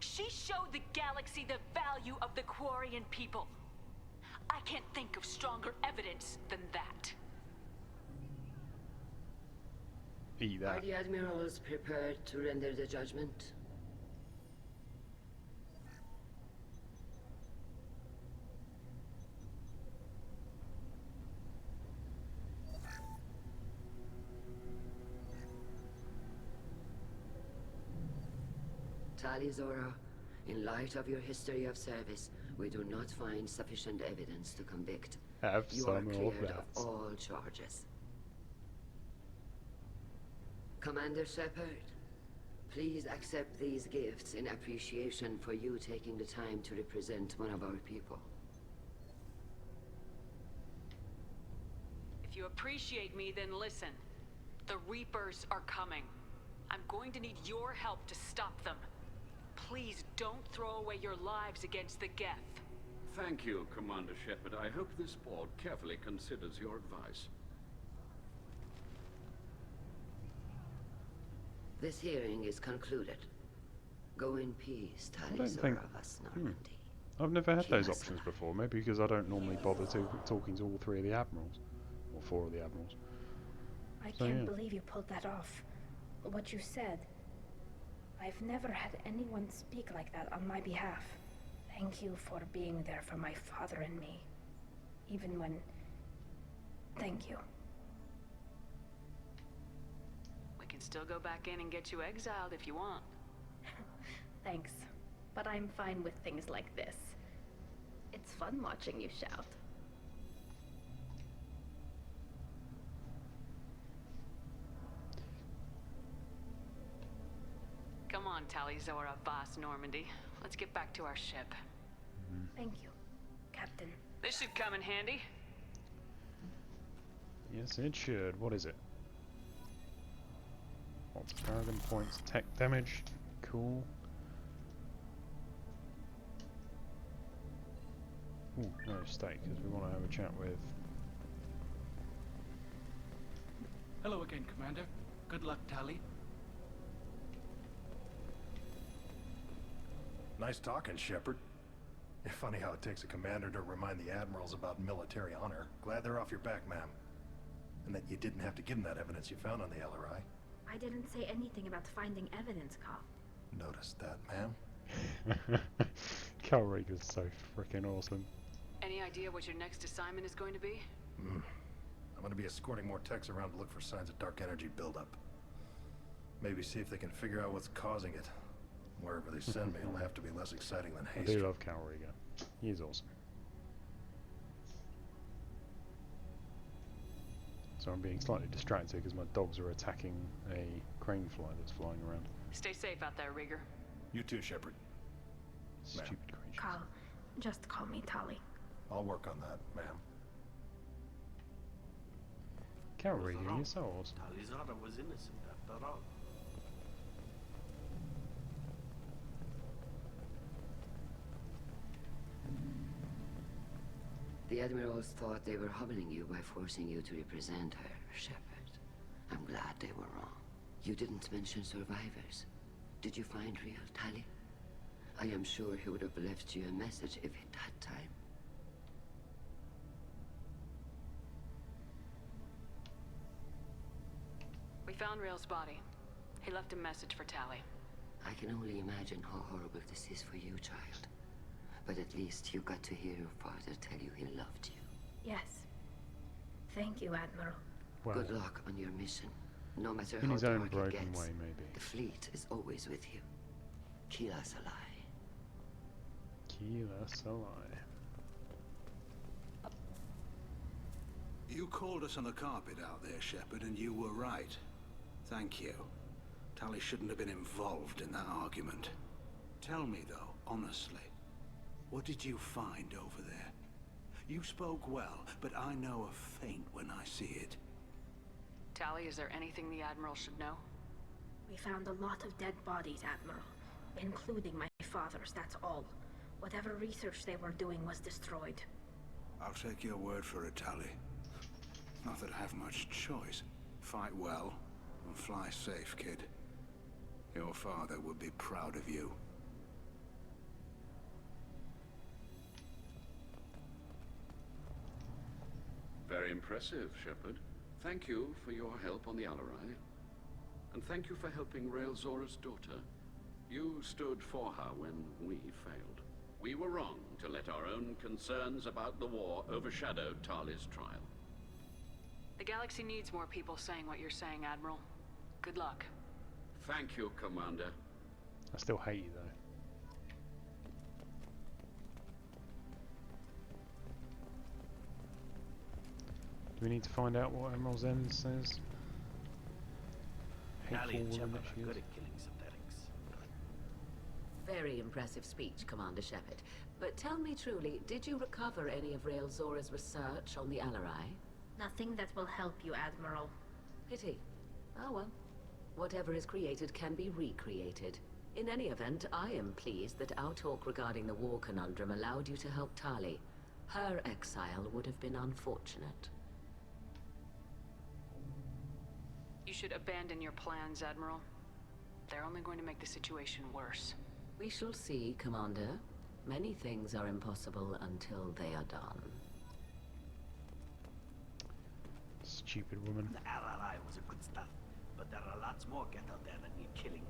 She showed the galaxy the value of the Quarian people. I can't think of stronger evidence than that. Eat that. Are the admirals prepared to render the judgment? Tali Zora, in light of your history of service, we do not find sufficient evidence to convict. You are cleared of all charges. Commander Shepard, please accept these gifts in appreciation for you taking the time to represent one of our people. If you appreciate me, then listen. The Reapers are coming. I'm going to need your help to stop them. Please don't throw away your lives against the Geth. Thank you, Commander Shepard. I hope this board carefully considers your advice. This hearing is concluded. Go in peace, Tali Zora vas Normandy. I've never had those options before, maybe because I don't normally bother talking to all three of the admirals. Or four of the admirals. I can't believe you pulled that off. What you said. I've never had anyone speak like that on my behalf. Thank you for being there for my father and me. Even when... Thank you. We can still go back in and get you exiled if you want. Thanks. But I'm fine with things like this. It's fun watching you shout. Come on, Tali Zora vas Normandy. Let's get back to our ship. Thank you, Captain. This should come in handy. Yes, it should. What is it? Paragon points, tech damage. Cool. Ooh, no, stay, because we want to have a chat with... Hello again, Commander. Good luck, Tali. Nice talking, Shepard. Funny how it takes a commander to remind the admirals about military honor. Glad they're off your back, ma'am. And that you didn't have to give them that evidence you found on the LRI. I didn't say anything about finding evidence, Carl. Noticed that, ma'am. Cal Reagan's so freaking awesome. Any idea what your next assignment is going to be? I'm going to be escorting more techs around to look for signs of dark energy buildup. Maybe see if they can figure out what's causing it. Wherever they send me, it'll have to be less exciting than haste. I do love Cal Reagan. He's awesome. So I'm being slightly distracted because my dogs are attacking a crane fly that's flying around. Stay safe out there, Rieger. You too, Shepard. Stupid creature. Carl, just call me Tali. I'll work on that, ma'am. Cal Reagan, you're so awesome. Tali Zora was innocent after all. The admirals thought they were humbling you by forcing you to represent her, Shepard. I'm glad they were wrong. You didn't mention survivors. Did you find real Tali? I am sure he would have left you a message if he'd had time. found Rail's body. He left a message for Tali. I can only imagine how horrible this is for you, child. But at least you got to hear your father tell you he loved you. Yes. Thank you, Admiral. Well, good luck on your mission. No matter in how his own dark broken it gets, way, maybe. the fleet is always with you. Keela Salai. Keela Salai. You called us on the carpet out there, Shepard, and you were right. Thank you. Tali shouldn't have been involved in that argument. Tell me, though, honestly, what did you find over there? You spoke well, but I know a feint when I see it. Tali, is there anything the Admiral should know? We found a lot of dead bodies, Admiral. Including my father's, that's all. Whatever research they were doing was destroyed. I'll take your word for it, Tali. Not that I have much choice. Fight well, and fly safe, kid. Your father would be proud of you. Very impressive, Shepard. Thank you for your help on the Alarai. And thank you for helping Rail Zora's daughter. You stood for her when we failed. We were wrong to let our own concerns about the war overshadow Tali's trial. The galaxy needs more people saying what you're saying, Admiral. Good luck. Thank you, Commander. I still hate you, though. Do we need to find out what Admiral Zen says? Tali and Shepard that she are is. good at killing synthetics. Very impressive speech, Commander Shepard. But tell me truly, did you recover any of Rail Zora's research on the Alarai? Nothing that will help you, Admiral. Pity. Oh well. Whatever is created can be recreated. In any event, I am pleased that our talk regarding the war conundrum allowed you to help Tali. Her exile would have been unfortunate. You should abandon your plans, Admiral. They're only going to make the situation worse. We shall see, Commander. Many things are impossible until they are done. Stupid woman. The Alarai was a good stuff, but there are lots more Geth out there that need killing.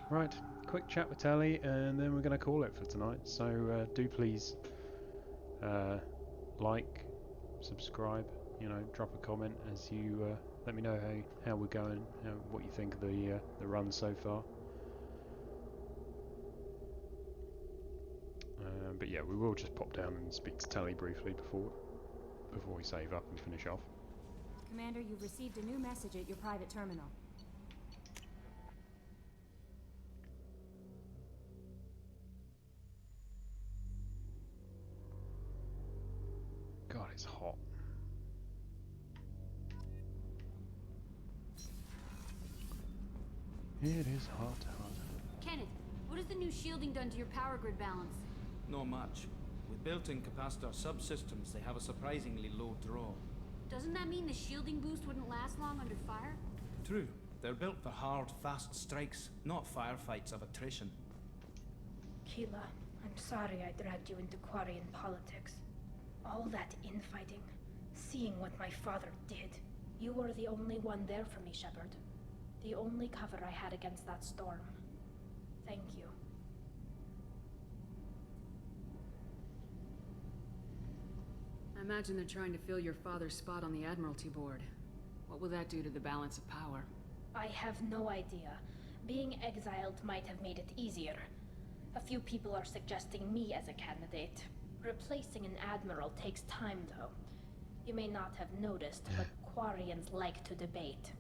Right, quick chat with Tali, and then we're going to call it for tonight. So do please like, subscribe, you know, drop a comment as you let me know how we're going, what you think of the run so far. But yeah, we will just pop down and speak to Tali briefly before we save up and finish off. Commander, you've received a new message at your private terminal. God, it's hot. It is hot. Kenneth, what has the new shielding done to your power grid balance? Not much. With built-in capacitor subsystems, they have a surprisingly low draw. Doesn't that mean the shielding boost wouldn't last long under fire? True. They're built for hard, fast strikes, not firefights of attrition. Keela, I'm sorry I dragged you into Quarian politics. All that infighting, seeing what my father did. You were the only one there for me, Shepard. The only cover I had against that storm. Thank you. I imagine they're trying to fill your father's spot on the Admiralty Board. What will that do to the balance of power? I have no idea. Being exiled might have made it easier. A few people are suggesting me as a candidate. Replacing an admiral takes time, though. You may not have noticed, but Quarians like to debate.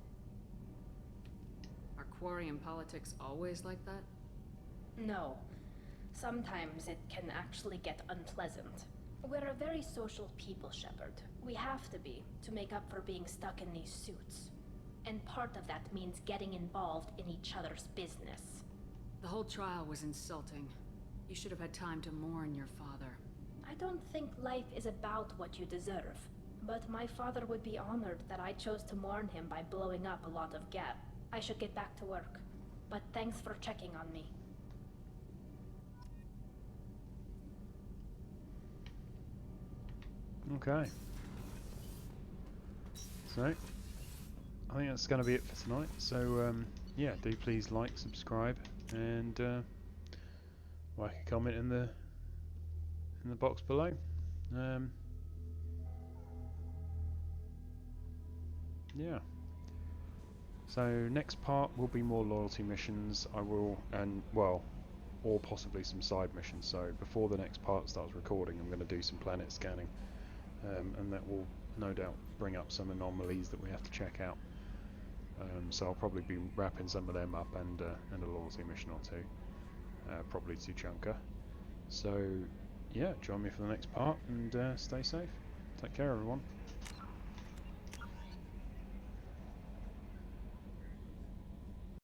Are Quarian politics always like that? No. Sometimes it can actually get unpleasant. We're a very social people, Shepard. We have to be, to make up for being stuck in these suits. And part of that means getting involved in each other's business. The whole trial was insulting. You should have had time to mourn your father. I don't think life is about what you deserve. But my father would be honored that I chose to mourn him by blowing up a lot of Geth. I should get back to work. But thanks for checking on me. Okay. So, I think that's going to be it for tonight. So, yeah, do please like, subscribe, and like a comment in the box below. Yeah. So next part will be more loyalty missions. I will, and well, or possibly some side missions. So before the next part starts recording, I'm going to do some planet scanning, and that will no doubt bring up some anomalies that we have to check out. So I'll probably be wrapping some of them up, and a loyalty mission or two, probably to Chunker. So yeah, join me for the next part, and stay safe. Take care, everyone.